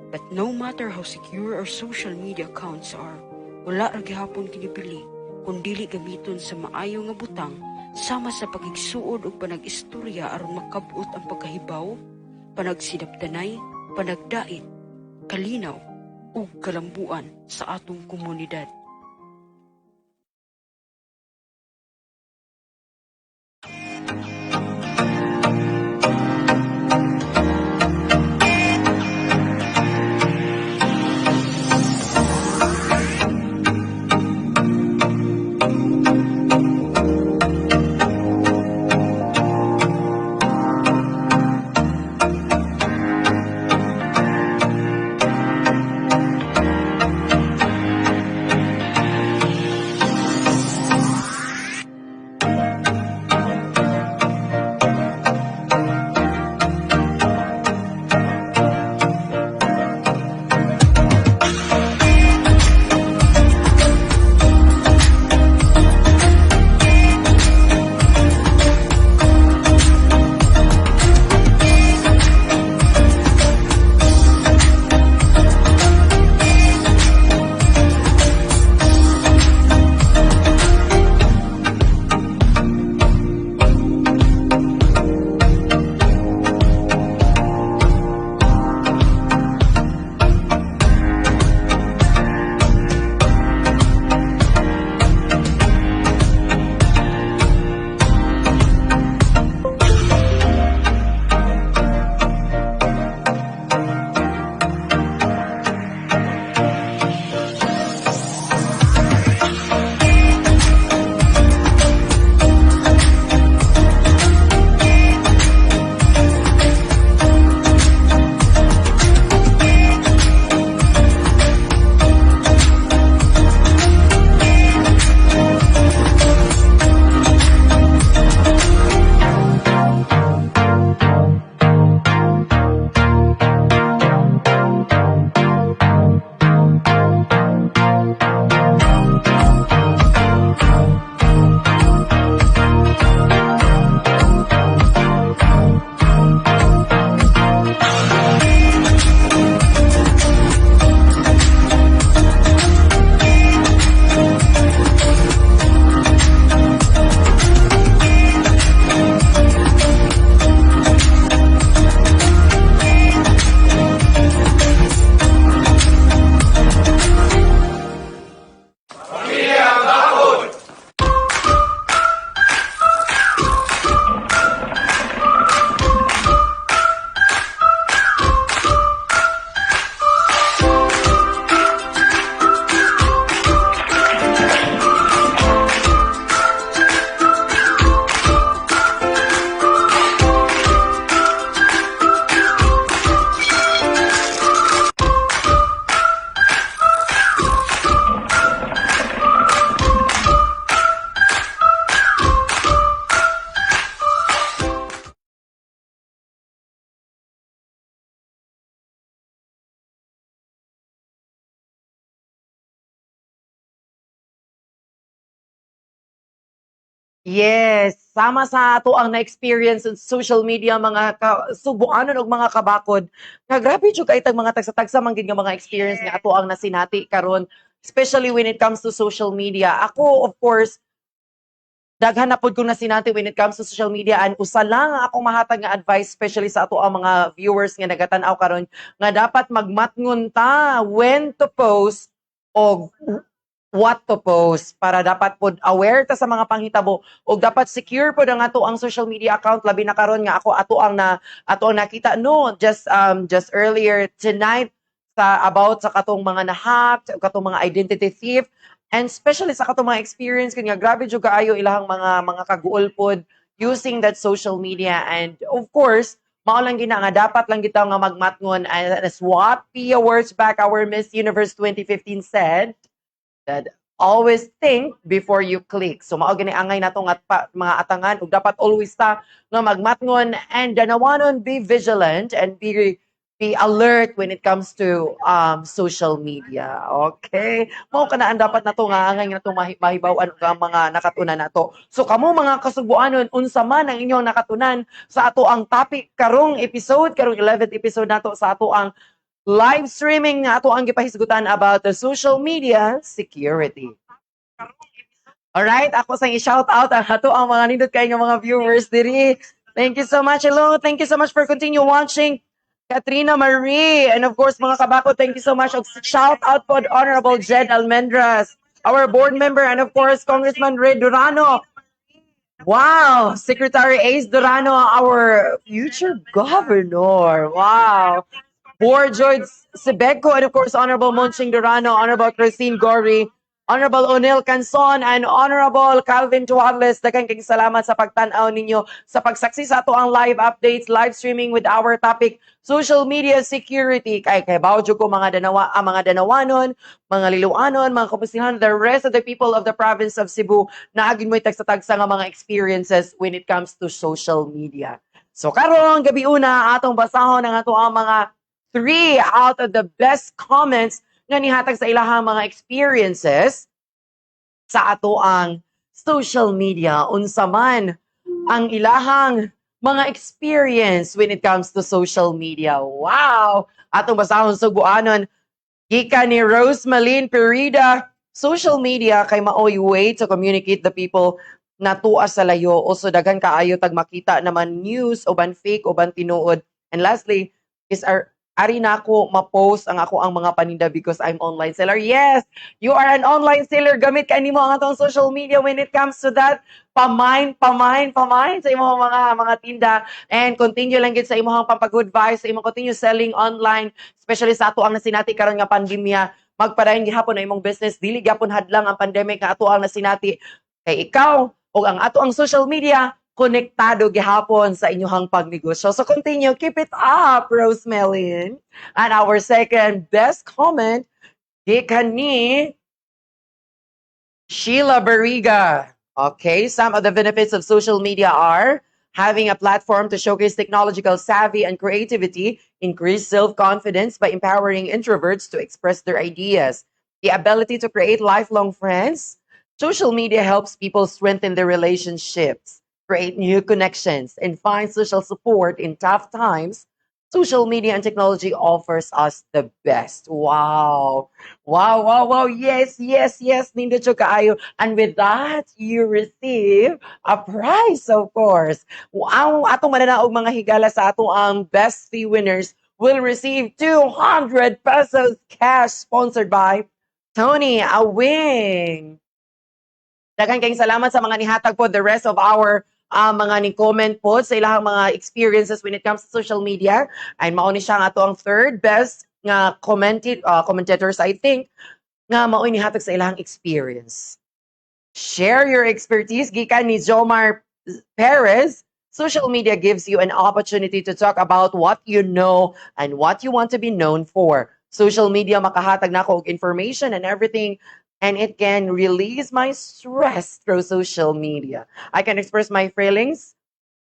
But no matter how secure our social media accounts are, wala ra gihapon kini pili kung dili gamiton sa maayo nga butang sama sa pagigsuod ug panag-istorya aron makabut ang pagkahibaw, panagsidapdanay, panagdait, kalinaw ug kalambuan sa atong komunidad. Yes, sama sa ato ang na-experience sa social media mga subuanon og mga kabakod. Nga grabe jud kay tag mga tagsa-tagsa man gid nga mga experience nga ato ang nasinati karon, especially when it comes to social media. Ako of course, daghan na pod ko nasinati when it comes to social media and usa lang ang akong mahatag nga advice especially sa ato ang mga viewers nga nagatan-aw karon nga dapat magmatngon ta when to post o what to post para dapat pod aware ta sa mga panghitabo ug dapat secure pod ang ato ang social media account labi na karon nga ako ato ang nakita no just earlier tonight sa about sa katong mga nahack katong mga identity thief and especially sa katong mga experience kanya grabe jud kaayo ilahang mga kaguol pod using that social media and of course mao lang gina nga dapat lang gitaw nga magmatngon as what Pia Wurzbach our Miss Universe 2015 said that always think before you click. So mao gani angay nato nga mga atangan ug dapat always ta nga magmatngon and danawanon be vigilant and be alert when it comes to social media. Okay? Mao kana ang dapat nato nga angay nato mahibaw-an ug ang mga nakatunan nato. So kamo mga kasugbuanon unsa man ang inyong nakatunan sa ato ang topic karong episode, karong 11th episode nato sa ato ang live streaming nga ato ang gipahisgutan about the social media security. Alright, ako sang i-shout out ang ato ang mga nindot kay nga mga viewers diri. Thank you so much. Hello, thank you so much for continue watching. Katrina Marie, and of course mga kabako, thank you so much. Shout out po Honorable Jed Almendras, our board member, and of course Congressman Ray Durano. Wow, Secretary Ace Durano, our future governor. Wow. Board George Sebeco, and of course, Honorable Monching Durano, Honorable Christine Gori, Honorable O'Neil Canson, and Honorable Calvin Tuarles. Daghang kayong salamat sa pagtanaw ninyo sa pagsaksi sa ato ang live updates, live streaming with our topic, social media security. Kay bawjo ko mga danawanon, mga liluanon, mga kapusihan, the rest of the people of the province of Cebu na agin mo'y tagsa-tagsa nga mga experiences when it comes to social media. So karong gabi una, atong basahon ang ato ang mga 3 out of the best comments nga nihatag sa ilahang mga experiences sa ato ang social media. Unsa man ang ilahang mga experience when it comes to social media. Wow! Atong basahon suguanon gikan ni Rose Malin Perida, social media kay maoy way to communicate the people na tuwa sa layo. Also daghan kaayo tag makita naman news o ban fake o ban tinuod. And lastly is ari na ako ma-post ang ako ang mga paninda because I'm online seller. Yes, you are an online seller. Gamit ka nimo ang atong social media when it comes to that. Pamain sa imong mga tinda and continue lang gid sa imong pampag-good vibes, sa imong continue selling online, especially sa ato ang nasinati karon nga pandemya. Magpadayon gihapon na imong business, dili gyapon hadlang ang pandemic nga ato ang nasinati. Kay ikaw o ang ato ang social media konektado gihapon sa inyong pagnegosyo. So continue, keep it up, Rose Melin. And our second best comment, gikan ni Sheila Barriga. Okay, some of the benefits of social media are having a platform to showcase technological savvy and creativity, increase self-confidence by empowering introverts to express their ideas, the ability to create lifelong friends. Social media helps people strengthen their relationships, create new connections, and find social support in tough times. Social media and technology offers us the best. Wow. Wow. Yes. Nindot siya kaayo. And with that, you receive a prize, of course. Ang atong mananaog mga higala sa ato ang best 3 winners will receive 200 pesos cash sponsored by Tony Awing. Daghang kayong salamat sa mga nihatag po the rest of our mga ni-comment po sa ilang mga experiences when it comes to social media. Ay mauni siya nga to ang third best nga commentators, I think, nga mauni nihatag sa ilang experience. Share your expertise. Gikan ni Jomar Perez, social media gives you an opportunity to talk about what you know and what you want to be known for. Social media makahatag na ko og information and everything, and it can release my stress through social media. I can express my feelings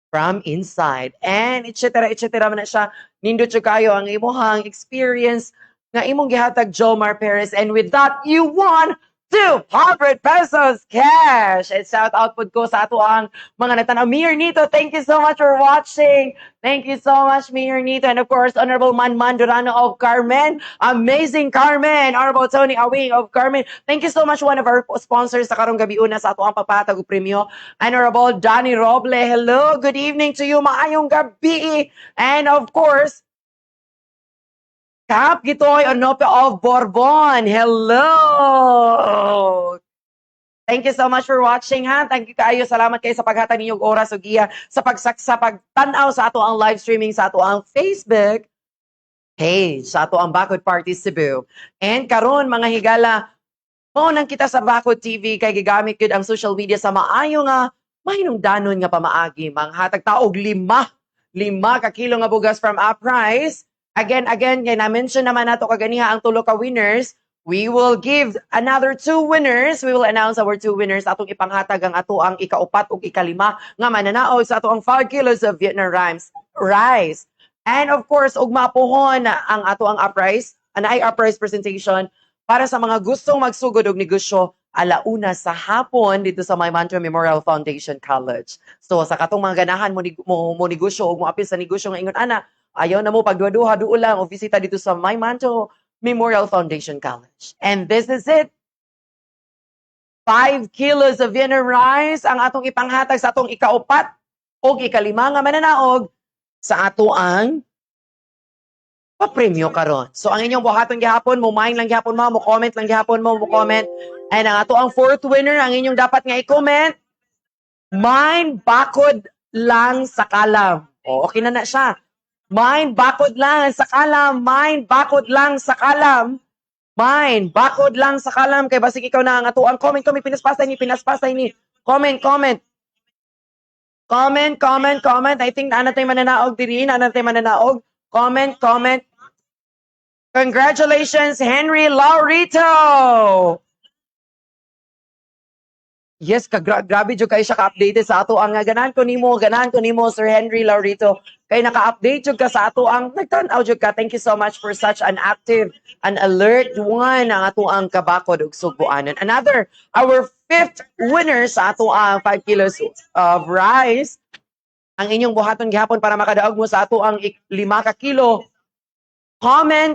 from inside. And etc. man na siya. Nindot siya kayo ang imong experience nga imong gihatag Jomar Perez. And with that, you won 200 pesos cash. And shout out po ko sa ato ang mga natanaw. Mayor Nito, thank you so much for watching. Thank you so much, Mayor Nito. And of course, Honorable Manman Durano of Carmen. Amazing Carmen. Honorable Tony Awing of Carmen. Thank you so much, one of our sponsors sa karong gabi una sa ato ang pagpatag og premyo. Honorable Danny Roble. Hello, good evening to you. Maayong gabi. And of course, Kap Gitoy Onope of Bourbon. Hello! Thank you so much for watching, ha? Thank you kayo. Salamat kayo sa paghatag ninyong oras o giya sa pagtanaw sa ato ang live streaming sa ato ang Facebook page, sa ato ang Bakod Party Cebu. And karon mga higala, nang kita sa Bakod TV kay gigamit gid ang social media sa maayo nga mahinungdanon nga pamaagi. Manghatag taog 5 ka kilo nga bugas from Uprise. Again, kaya na-mention naman nato kaganiha ang tulo ka winners. We will give another 2 winners. We will announce our 2 winners. Atong ipanghatag ang ato ang ika-4 ug ika-5 nga mananaog sa ato ang 5 kilos of Vietnam rice. And of course, ug mapuhon ang ato ang Uprise, anay Uprise presentation para sa mga gustong magsugod og negosyo alauna sa hapon dito sa May Mantra Memorial Foundation College. So sa katong mga ganahan mo negosyo ug mo apil sa negosyo nga ingon ana, ayaw na mo pagduha-duha duo lang o bisita dito sa May Manto Memorial Foundation College. And this is it. 5 kilos of Vietnam rice ang atong ipanghatag sa atong ika-4 o ika-5 nga mananaog sa ato ang pa-premyo karon. So ang inyong buhaton gihapon, mo mind lang gihapon mo comment lang gihapon mo comment. And ang ato ang 4th winner, ang inyong dapat nga i-comment, mind bakod lang sa kalam. O, okay na siya. Mind bakod lang sa kalam, mind bakod lang sa kalam, mind bakod lang sa kalam. Kay basig ikaw na ang ato ang comment, pinaspasay ni, comment. I think na tayo mananaog diri, comment. Congratulations, Henry Laurito! Yes, grabe jud kay siya ka-updated sa ato ang ganahan ko nimo Sir Henry Laurito. Kay naka-update jud ka sa ato ang nagtan-aw jud ka. Thank you so much for such an active and alert one ang ato ang kabakod ug subuanan. Our 5th winner sa ato ang 5 kilos of rice. Ang inyong buhaton gihapon para makadaog mo sa ato ang 5 ka kilo. Comment.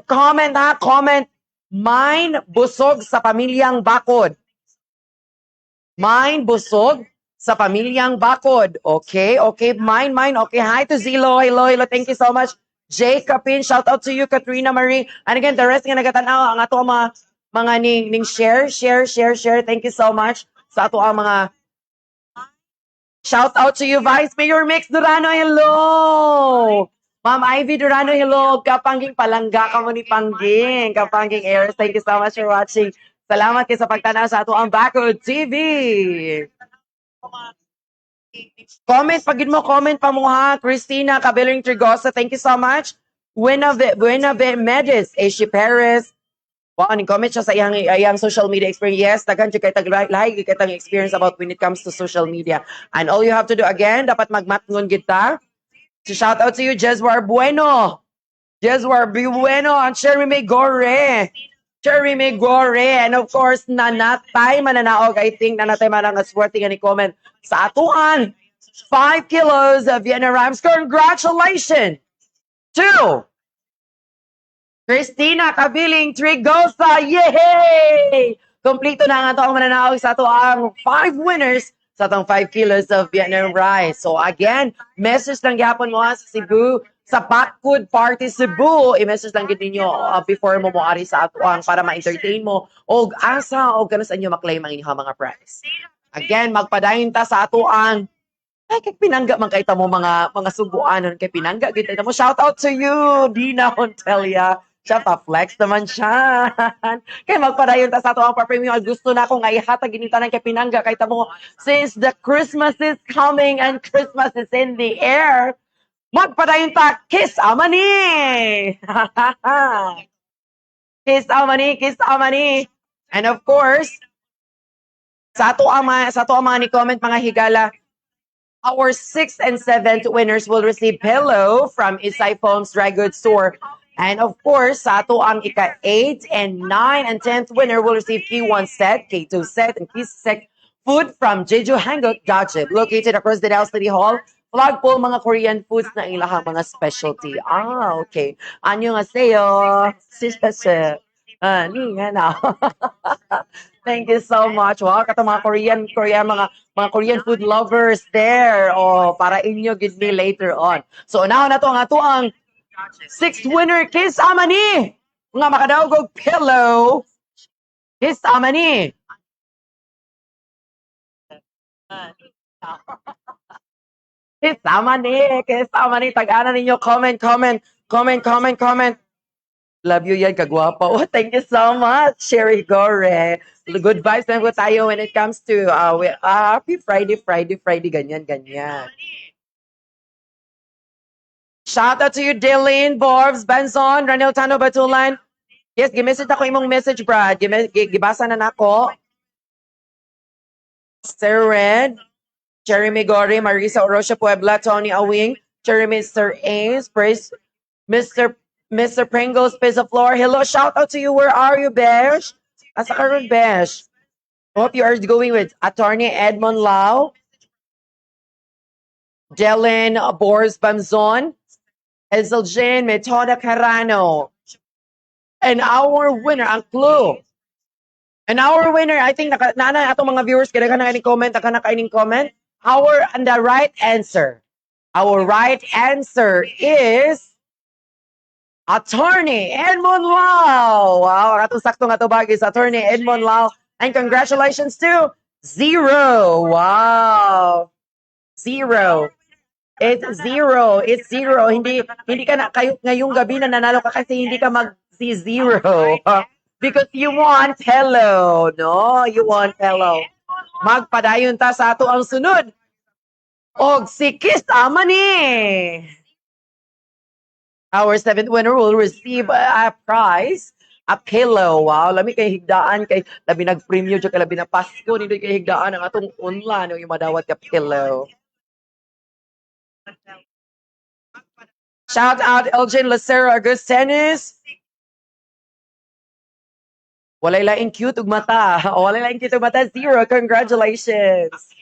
Mine busog sa pamilyang bakod. Mine busog sa pamilyang bakod. Okay. Mine. Okay. Hi to Zilo. Hello. Thank you so much. Jacobin, shout out to you, Katrina Marie. And again, the rest nga nagatanaw ang ato mga ning share. Thank you so much sa ato ang mga shout out to you, Vice Mayor Mix Durano. Hello. Ma'am Ivy Durano, hello. Kapangging palangga ka mo ni Pangging. Kapangging Airs. Thank you so much for watching. Salamat kayo sa pagtanaw sa ato ang Bakod TV. Comment pa mo ha. Christina Cabelling Trigosa, thank you so much. Buena Medis, Ashi Perez. Wow, comment siya sa iyang social media experience. Yes, daghan siya kay taglahi kay tang experience about when it comes to social media. And all you have to do again, dapat magmatngon kita. So shout out to you, Jeswar Bueno. And Cherry May Gore. And of course, nanatay mananaog. I think nanatay manang aswerte nga ni comment sa atuan. 5 kilos of Vietnam Rams. Congratulations to Christina Cabiling Trigosa. Yay! Kompleto na nga ito ang mananaog sa atuang 5 winners sa itong 5 kilos of Vietnam rice. So again, message lang yapon mo sa Cebu, sa Bakod Party Cebu, i-message lang ninyo before mo moari sa atuang para ma-entertain mo o asa o gano'n sa inyo maklaim ang inyong mga prize. Again, magpadayon ta sa atuang ay kay pinangga man kay mo mga subuanon kay pinangga gid mo. Shout out to you, Dina Hontelia. Siya pa-flex naman siya. Kaya magpadayon ta sa ito ang pa-premium. Gusto na akong ihatag ginitanan kay pinangga. Kaya mo, since the Christmas is coming and Christmas is in the air, magpadayon ta, kiss amani! Kiss amani! And of course, sa ato ang mga ni-comment mga higala, our 6th and 7th winners will receive pillow from Isay Foam's Dry Goods Store. And of course, sa ato ang ika-8 and 9 and 10th winner will receive K1 set, K2 set, and K6 food from Jeju Hanguk Dachip, located across the Dallas City Hall. Flagpole mga Korean foods na ilahang mga specialty. Okay. Annyeonghaseyo. Sisase. Ni nga na. Thank you so much. Wow, kato mga mga Korean food lovers there. Oh, para inyo gid me later on. So now na to ang ato ang 6th winner, Kiss Amani. Nga makadaog og pillow. Kiss Amani. Kiss Amani. Tag-ana ninyo. Comment. Love you yan, kagwapa. Oh, thank you so much, Sherry Gore. Good vibes na po tayo when it comes to happy Friday, ganyan. Shout out to you, Dylan, Borbs, Benzon, Ranel Tano Batulan. Yes, gi-message ako imong message, Brad. Gibasa na nako. Sir Red, Jeremy Gore, Marisa Orosio Puebla, Tony Awing, Jeremy Sir Ace, Praise, Mr. Pringles, Pizza Floor. Hello, shout out to you. Where are you, Besh? Asa ka ron, Besh? Hope you are going with Attorney Edmond Lau, Dylan Boris Bamzon, Ezeljen Metoda Carano. And our winner, ang clue. And our winner, I think, naana atong mga viewers, kaya ka nakaining comment. And the right answer. Our right answer is Attorney Edmond Lau. Wow, atong sakto nga to bagis, Attorney Edmond Lau. And congratulations to 0. Wow. 0. It's 0. Hindi ka na kayo ngayong gabi na nanalo ka kasi hindi ka mag-0. Because you want hello. No, you want hello. Magpadayon ta sa ato ang sunod. Og si Kiss Amani. Our 7th winner will receive a prize, a pillow. Wow, lami kay higdaan kay labi nag-premium jud kay labi na Pasko ni kay higdaan ang atong unlan yung madawat ka pillow. Shout out Elgin Lucero Agustenis. Walay laing cute ug mata. Walay laing cute ug mata. 0. Congratulations.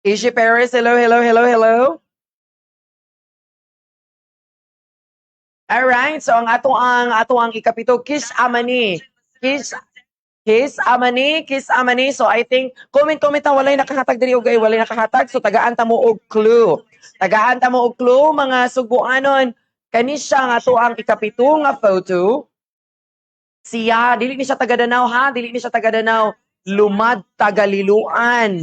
Ishi Paris, hello. Alright, so ang ato ang ikapito, Kiss Amani. Kiss Amani. So I think comment na walay nakahatag diri og walay nakahatag. So tagaan ta mo og clue. Mga suguanon. Kani siya nga ato ang ikapito nga photo. Siya dili ni siya taga Danau ha, Lumad Tagaliluan.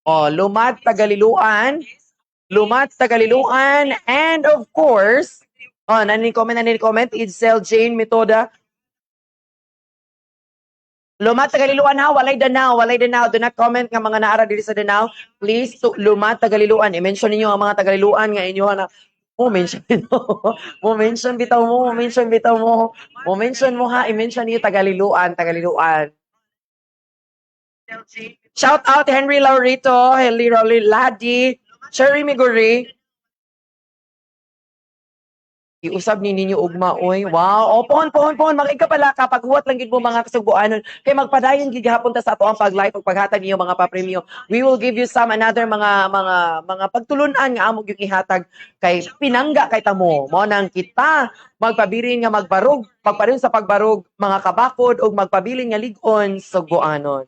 Oh, Lumad Tagaliluan. And of course, nanin comment, Idsel Jane Metoda. Lumad Tagaliluan ha, walay Danau. Do not comment nga mga naara diri sa Danau. Please, Lumad Tagaliluan. I-mention ninyo ang mga Tagaliluan nga inyo na. Mention mo ha, i-mention niyo Tagaliluan. Shout out Henry Laurito, Ladi, Cherry Miguri. Iusab ni ninyo ugma oy. Wow, pohon. Makika pala kapag huwat lang gid mo mga kasuguanon. Kay magpadayon gid gihapon ta sa ato ang pag-live ug paghatag niyo mga papremyo. We will give you some another mga pagtulunan nga amo gyud ihatag kay pinangga kay tamo. Mao nang kita magpabirin nga magbarog, pagpareho sa pagbarog mga kabakod ug magpabilin nga ligon suguanon.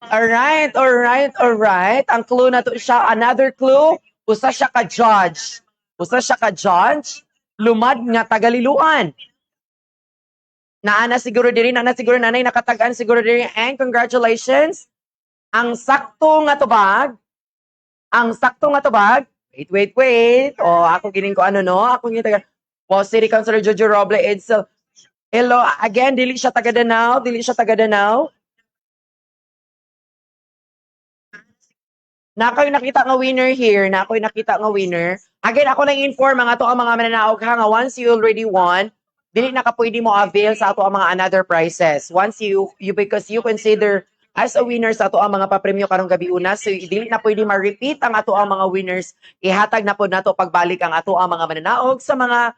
Alright. Ang clue na to siya, another clue. Usa siya ka judge. Lumad nga Tagaliluan. Naana siguro nanay nakatagaan siguro diri, and congratulations. Ang sakto nga tubag. Wait. Ako gining ko ako ni taga City Councilor Jojo Roble Edsel. Hello, again, dili siya taga Danau. Na ako'y nakita nga winner here. Again, ako nang inform mga to ang mga mananaog ha nga once you already won, dili na ka pwede mo avail sa ato ang mga another prizes. Once you because you consider as a winner sa ato ang mga papremyo karong gabi una. So dili na pwede ma-repeat ang ato ang mga winners. Ihatag na po nato pagbalik ang ato ang mga mananaog sa mga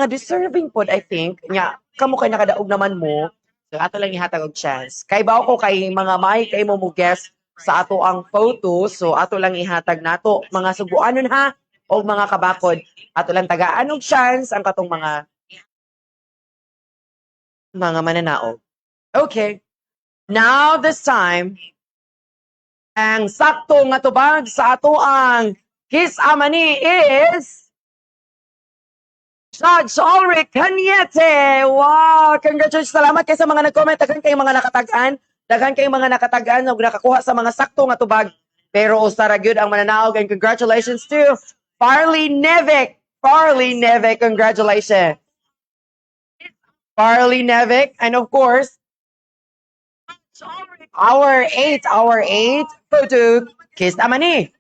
deserving pod, I think. Nya, kamo kay nakadaog naman mo. So ato lang ihatag og chance. Kay ba ako kay mga may kay mo guest sa ato ang photo. So ato lang ihatag nato mga suguanon ha o mga kabakod. Ato lang tagaan og chance ang katong mga mananaog. Okay. Now, this time, ang sakto nga tubag sa ato ang Kiss Amani is Judge Ulrich Cañete. Wow! Congratulations. Salamat kayo sa mga nag-comment. Daghan kayong mga nakatagaan. Daghan kayong mga nakatagaan na nakakuha sa mga sakto nga tubag. Pero usara gyud ang mananaog. And congratulations to Farley Nevic. Farley Nevic, congratulations. Farley Nevic. And of course, our eight photo, Kiss Amani.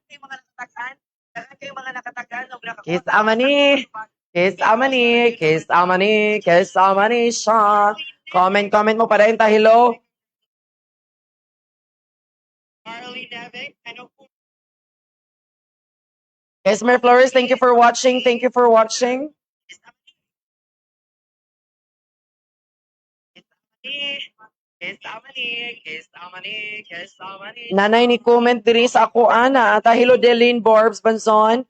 Kiss Amani. Kiss Amani. Kiss Amani. Kiss Amani siya. Comment mo pa rin ta, hello. Esmer Flores, thank you for watching. Thank you for watching. Nanay ni comment diri sa ako ana. Ata hello Delin Borbs Banson.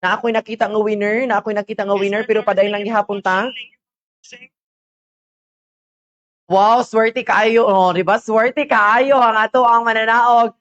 Na ako'y nakita nga winner, pero padayon lang gihapon ta. Wow, swerte kaayo. Oh, di ba? Swerte kaayo ang ato ang mananaog.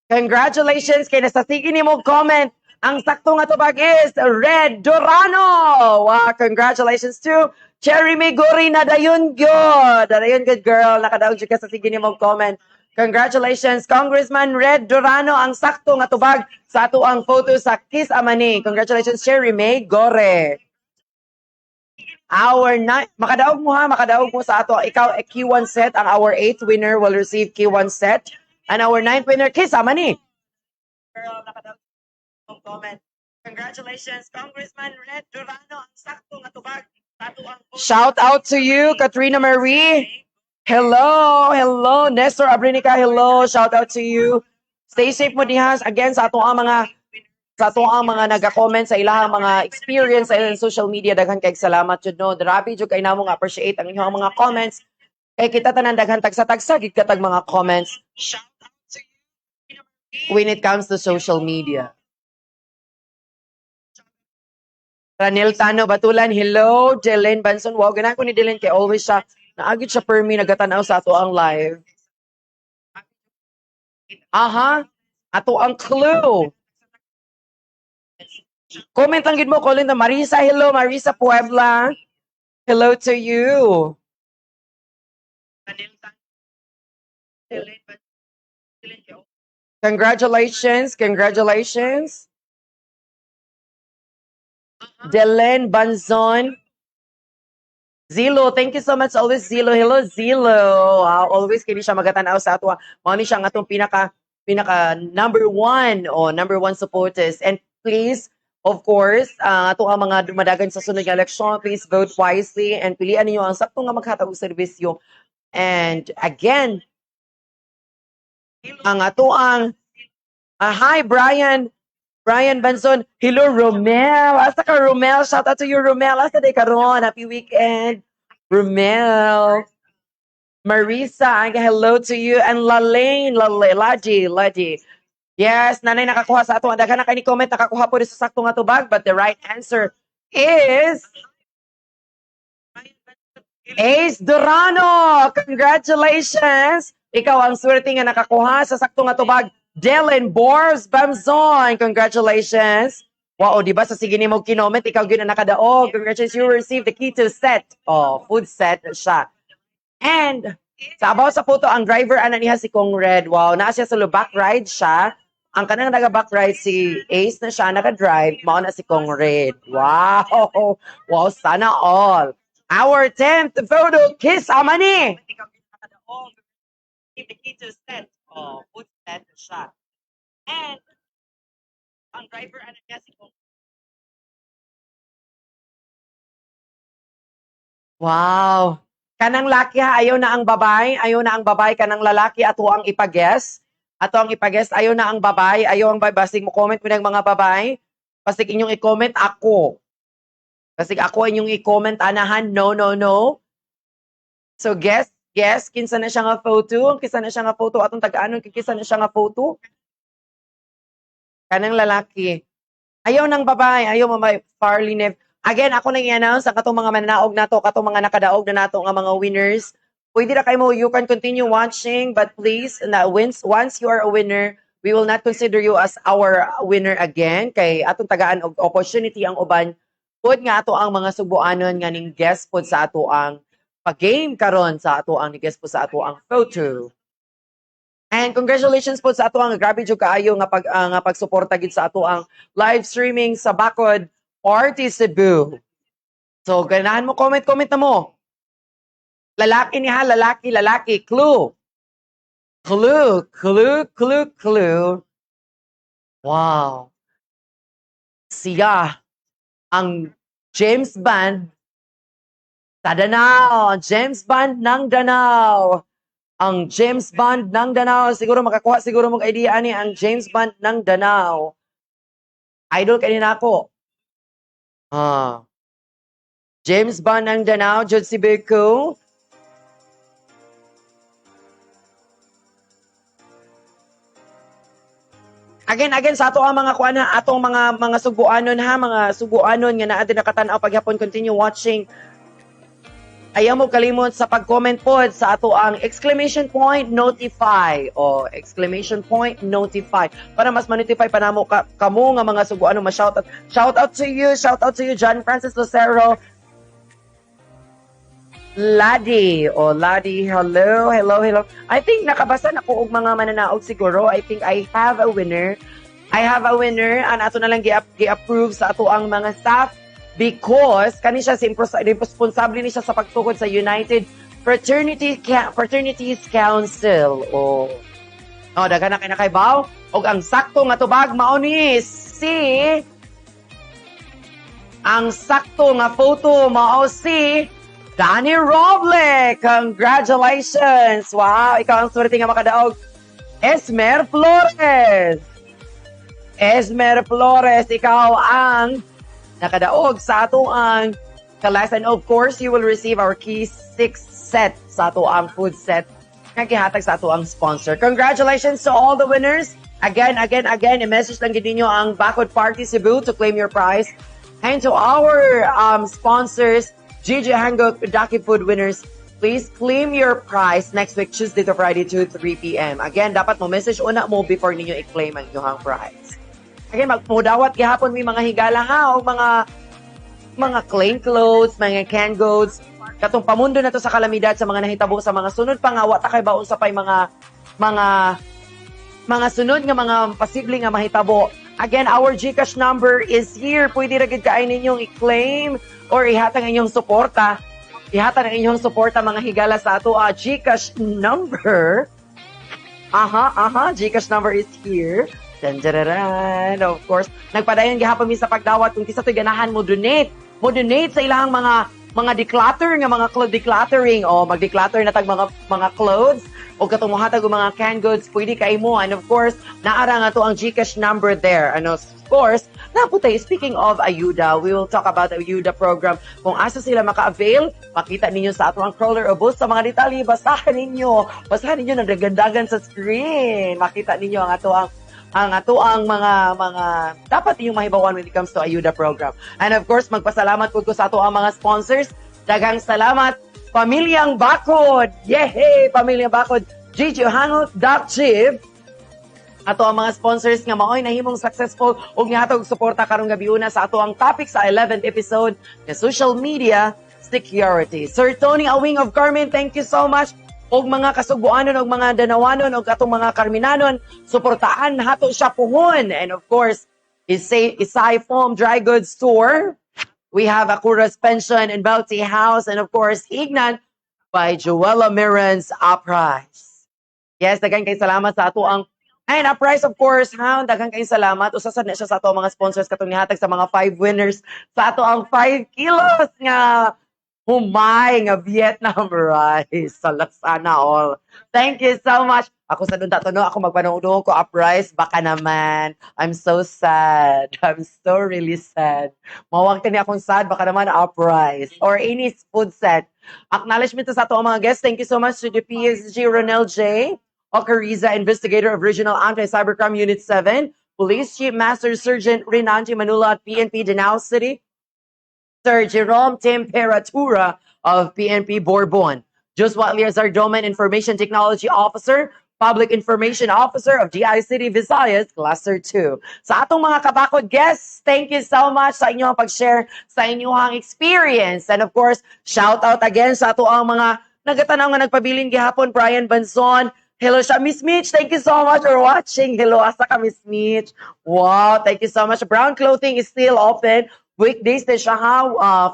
Congratulations kay nasasigi nimo comment. Ang sakto nga tubag is Red Dorano. Wow, congratulations to Cherry Miguri na dayon good. Dayon good girl. Nakadaog jud ka sa sige nimo comment. Congratulations, Congressman Red Dorano, ang sakto nga tubag sa ato ang photo sa Kiss Amani. Congratulations, Cherry May Gore. Makadaog mo sa ato. Ikaw, Q1 set. Ang our 8th winner will receive Q1 set. And our 9th winner, Kiss Amani. Girl, nakadaog mo comment. Congratulations, Congressman Red Dorano, ang sakto nga tubag sa ato ang photo. Shout out to you, Katrina Marie. Hello, Nestor Abrinica, hello, shout out to you. Stay safe mo dihas again sa ato ang mga naga-comment sa ilahang mga experience sa ilang social media. Daghan kay salamat jud no. Grabe jud kay namo nga appreciate ang inyong mga comments. Kay kita tanan daghan tagsa-tagsa gid katag mga comments. Shout out to you when it comes to social media. Ranel Tano Batulan, hello. Dylan Banson, wow, ganahan ko ni Dylan kay always siya. Naagit siya per me, nagatanaw sa ato ang live. Aha, ato ang clue. Comment lang gid mo, Colin na Marisa, hello, Marisa Puebla. Hello to you. Congratulations. Dylan Banzon. Zilo, thank you so much always Zilo. Hello Zilo. Always kini siya magatanaw sa ato. Mao ni siya ang atong pinaka number one supporters. And please, of course, ato ang mga dumadagan sa sunod nga election, please vote wisely and pilian ninyo ang sakto nga maghatag og serbisyo. And again, ang ato ang hi Brian Banson. Hello, Romel. Asa ka, Romel? Shout out to you, Romel. Asa day karon? Happy weekend. Romel. Marisa, hello to you. And Lalaine, Ladi. Yes, nanay nakakuha sa ato. Daghan na kay ni comment, nakakuha po rin sa sakto nga tubag. But the right answer is Ace Dorano. Congratulations. Ikaw ang swerte nga nakakuha sa sakto nga tubag. Dylan Borbs Bamzon, congratulations. Wow, di ba sa sige ni mo kinoment, ikaw gyud ang nakadaog. Congratulations, you received the key to set. Oh, food set siya. And sa abaw sa photo, ang driver ana niya si Kong Red. Wow, naa siya sa back ride siya. Ang kanang naga-back ride si Ace na siya naka-drive, mao na si Kong Red. Wow. Wow, sana all. Our 10th photo, Kiss Amani. Ikaw gyud ang nakadaog. The key to set. Oh, food set siya. And ang driver ano niya si Kong. Wow. Kanang laki ha, ayaw na ang babay, kanang lalaki ato ang ipag-guess. Ayaw na ang babay, basig mo comment mo ng mga babay. Basig inyong i-comment ako. Basig ako inyong i-comment anahan, no. So guess, kinsa na siya nga photo, atong taga-anon, kinsa na siya nga photo. Kanang lalaki. Ayaw ng babay, Farley Nev. Again, ako nang i-announce ang katong mga mananaog nato, katong mga nakadaog na nato nga mga winners. Pwede na kayo you can continue watching, but please, once you are a winner, we will not consider you as our winner again. Kay atong tagaan og opportunity ang uban. Pud nga ato ang mga subuanon nga ning guest pod sa ato ang pag-game karon sa ato ang guest po sa ato ang photo. And congratulations po sa ato ang grabe jud kaayo nga pagsuporta gid sa ato ang live streaming sa Bakod Party Cebu. So, ganahan mo, comment na mo. Lalaki niya, lalaki. Clue. Wow. Siya, ang James Bond sa Danao. James Bond ng Danao. Ang James Bond ng Danao. Siguro makakuha siguro mong idea ni ang James Bond ng Danao. Idol kanina ako. James Bond ng Danao, Jud si Beko. Again, sa ato ang mga kuana, atong mga suguanon ha, mga suguanon nga naa din nakatan-aw paghapon, continue watching. Ayaw mo kalimot sa pag-comment pod sa ato ang exclamation point notify o exclamation point notify para mas ma-notify pa namo kamo nga mga suguanon ma-shoutout. Shout out to you John Francis Lucero. Ladi, hello. I think nakabasa na ko og mga mananaog siguro. I think I have a winner. And ato na lang gi-approve sa ato ang mga staff because kani siya responsable ni siya sa pagtukod sa United Fraternities Council. Daghan na kay nakaibaw og ang sakto nga tubag mao ni ang sakto nga photo mao si Danny Roble. Congratulations! Wow, ikaw ang swerte nga makadaog. Esmer Flores, ikaw ang nakadaog sa ato ang kalas. And of course, you will receive our key 6 set sa ato ang food set nga gihatag sa ato ang sponsor. Congratulations to all the winners. Again, i-message lang gid ninyo ang Bakod Party Cebu to claim your prize. And to our sponsors, Gigi Hango Daki Food winners, please claim your prize next week, Tuesday to Friday, 2 to 3 p.m. Again, dapat mo message una mo before ninyo i-claim ang inyong prize. Again, magpudawat gihapon may mga higala ha, o mga plain clothes, mga canned goods. Katong pamundo na to sa kalamidad sa mga nahitabo sa mga sunod pa nga, wata kay baon sa pay mga sunod nga mga posible nga mahitabo. Again, our GCash number is here. Pwede ra gid kaay ninyong i-claim or ihatag ang inyong suporta. Mga higala sa ato. GCash number. GCash number is here. Danjararan. Of course, nagpadayon gihapon mi sa pagdawat kung kisa to'y ganahan mo donate. Sa ilang mga declutter nga mga clothes decluttering o mag-declutter na tag mga clothes o katong mohatag og mga canned goods, pwede kay mo. And of course, naara nga to ang GCash number there. Of course, naputay, speaking of ayuda, we will talk about the ayuda program. Kung asa sila maka-avail, makita ninyo sa atong crawler o bus sa mga detalye, basahan ninyo nagdagandagan sa screen. Makita ninyo ang ato ang mga dapat ninyong mahibawan when it comes to ayuda program. And of course, magpasalamat po ko sa ato ang mga sponsors. Daghang salamat, Pamilyang Bakod. Yehey! Pamilyang Bakod. Gigi Hangot, Doc Chief. Ato ang mga sponsors nga maoy nahimong successful ug nihatag og suporta karong gabiuna sa ato ang topic sa 11th episode ng social media security. Sir Tony Awing of Carmen, thank you so much. Og mga kasuguanon og mga danawanon og atong mga Carminanon, suportaan hato siya puhon. And of course, Isay Foam Dry Goods Store. We have Akuras Pension and Bounty House, and of course, Ignan by Joella Mirans Uprise. Yes, daghang kay salamat sa ato ang and Uprise, of course, daghang kay salamat. Usasad na siya sa ato mga sponsors katong nihatag sa mga 5 winners sa ato ang 5 kilos nga humay nga Vietnam rice. Sana all. Thank you so much. Ako sa dun no, ako magpanood ko uprise, baka naman. I'm so sad. I'm so really sad. Mawag tani akong sad, baka naman uprise. Or any food set. Acknowledgement sa ato ang mga guests. Thank you so much to the PSG Ronel J. Ocariza, Investigator of Regional Anti-Cybercrime Unit 7. Police Chief Master Sergeant Rinanji Manula at PNP Danao City. Sir Jerome Temperatura of PNP Bourbon. Joshua Eliazar Doman, Information Technology Officer, Public Information Officer of DI-City Visayas, Cluster 2. Sa atong mga kabakod guests, thank you so much sa inyong pag-share sa inyong experience. And of course, shout out again sa ato ang mga nagatanaw nga nagpabiling gihapon, Brian Banzon. Hello siya, Miss Mitch. Thank you so much for watching. Hello, asa ka, Miss Mitch. Wow, thank you so much. Brown Clothing is still open. Weekdays na siya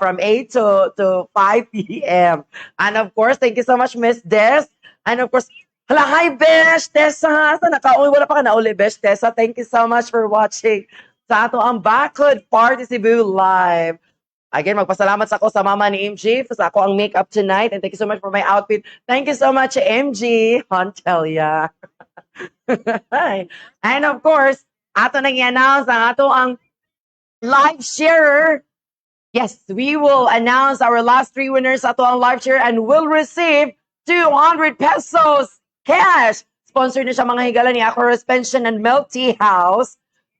from 8 to 5 p.m. And of course, thank you so much, Miss Des. And of course, hala, hi, Besh, Tessa. Wala pa ka na uli, Besh, Tessa. Thank you so much for watching sa ato ang Backward Party Cebu Live. Again, magpasalamat sa ako sa mama ni MG sa ako ang makeup tonight. And thank you so much for my outfit. Thank you so much, MG. Hontelia. And of course, ato nang i-announce ang ato ang live sharer. Yes, we will announce our last 3 winners ato ang live share and will receive 200 pesos cash. Sponsored na siya mga higala ni Aquarius Pension and Milk Tea House.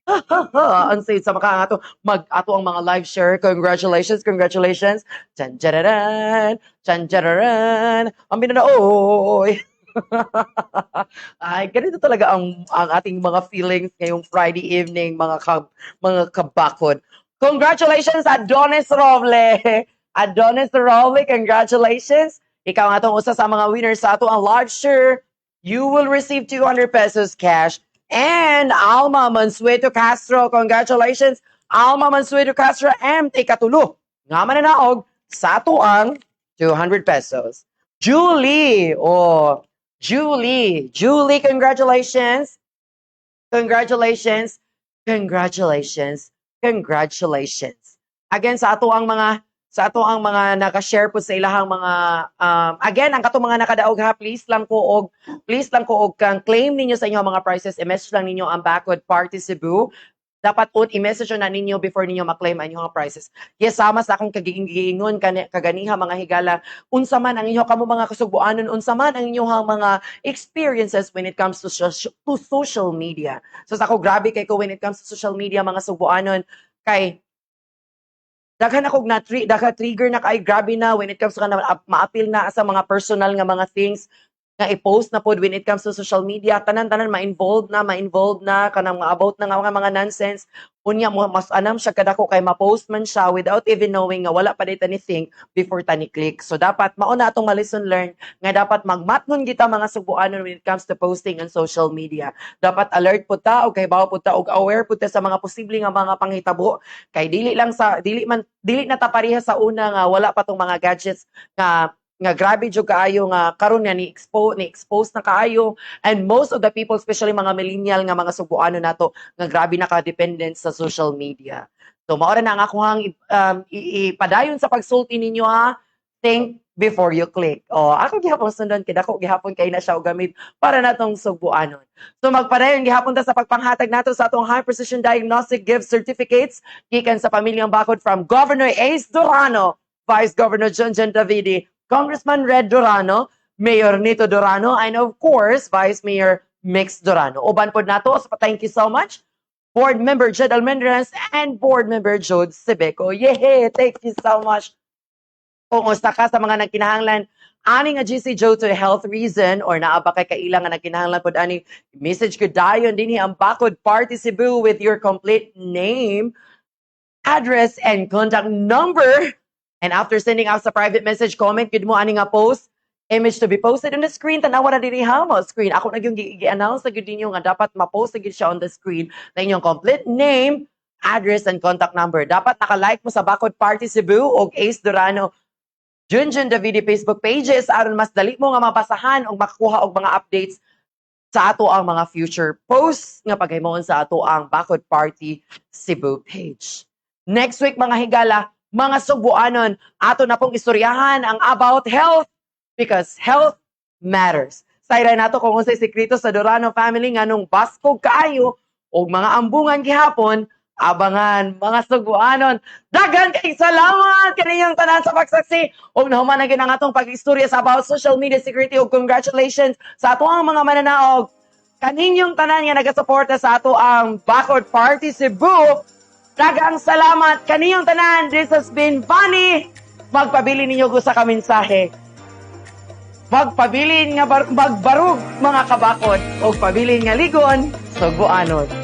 Ang safe sa mga ato mag-ato ang mga live share. Congratulations, congratulations. Chan-chararan, chan-chararan. Ang binanaoy. Ay, ganito talaga ang ating mga feelings ngayong Friday evening, mga kabakod. Congratulations, Adonis Roble. Adonis Roble, congratulations. Ikaw ang atong usa sa mga winners sa ato ang live share. You will receive 200 pesos cash. And Alma Mansueto Castro, congratulations. Alma Mansueto Castro, MT Katulo. Nga mananaog sa ato ang 200 pesos. Julie, Julie, congratulations. Congratulations. Congratulations. Congratulations. Again, sa ato ang mga naka-share po sa ilahang mga again, ang katong mga nakadaog ha, please lang ko og kang claim ninyo sa inyong mga prizes, i-message lang ninyo ang Backward Party Cebu. Dapat i-message na ninyo before ninyo ma-claim ang inyong prizes. Yes, sama sa akong kagiingon kaganiha mga higala, unsa man ang inyong kamo mga kasugbuanon, unsa man ang inyong mga experiences when it comes to social media. So sa ako grabe kay ko when it comes to social media mga sugbuanon kay daghan ako trigger na kay grabe na when it comes to ma-appeal na sa mga personal nga mga things nga i-post na pod when it comes to social media, tanan-tanan ma-involved na kanang about na nga mga nonsense. Unya mo mas anam siya kadako kay ma-post man siya without even knowing nga wala pa dito anything before tani click. So dapat mauna atong ma-lesson learn nga dapat magmatnon kita mga subuanon when it comes to posting on social media. Dapat alert po ta o kay bawo po ta og aware po ta sa mga posible nga mga panghitabo kay dili na ta pareha sa una nga wala pa tong mga gadgets nga grabe jud kaayo nga karon nga ni-expose na kaayo, and most of the people especially mga millennial nga mga subuano nato nga grabe naka-dependent sa social media. So mao ra na ang akong ipadayon sa pagsulti ninyo ha. Think before you click. Ako gihapon sundan kay dako gihapon kay na siya og gamit para natong subuanon. So magpadayon gihapon ta sa pagpanghatag nato sa atong high precision diagnostic gift certificates gikan sa pamilyang Backward from Governor Ace Durano, Vice Governor Junjun Davide, Congressman Red Durano, Mayor Nito Durano, and of course, Vice Mayor Mix Durano. Uban pod nato, so thank you so much. Board Member Jed Almendras and Board Member Jode Sebeco. Yay! Thank you so much. Kung usta ka sa mga nagkinahanglan, ani nga GC Joe to health reason or naaba kay kailang nga nagkinahanglan pod ani, message ko dayon dinhi ang Backward Party Cebu with your complete name, address, and contact number. And after sending out sa private message, comment, gid mo ani nga post, image to be posted on the screen, tanawa na diri ha mo screen. Ako na yung i-announce na gid ninyo nga dapat ma-post na gid siya on the screen na inyong complete name, address, and contact number. Dapat naka-like mo sa Backward Party Cebu o Ace Durano Junjun Davide Facebook pages aron mas dali mo nga mabasahan o makakuha og mga updates sa ato ang mga future posts nga paghimon sa ato ang Backward Party Cebu page. Next week mga higala, mga Subuanon, ato na pong istoryahan ang about health because health matters. Sayra nato kung unsay sekreto sa Dorano family nga nung baskog kaayo o mga ambungan gihapon, abangan mga Subuanon. Daghan kay salamat kaninyong tanan sa pagsaksi ug nahuman na ang atong pag-istorya sa about social media security ug congratulations sa ato ang mga mananaog. Kaninyong tanan nga nagasuporta sa ato ang Backward Party Cebu. Daghang salamat kaninyong tanan. This has been funny. Magpabili ninyo sa kaminsahe. Magpabilin nga magbarug mga kabakod o pabilin nga ligon, Subuanon.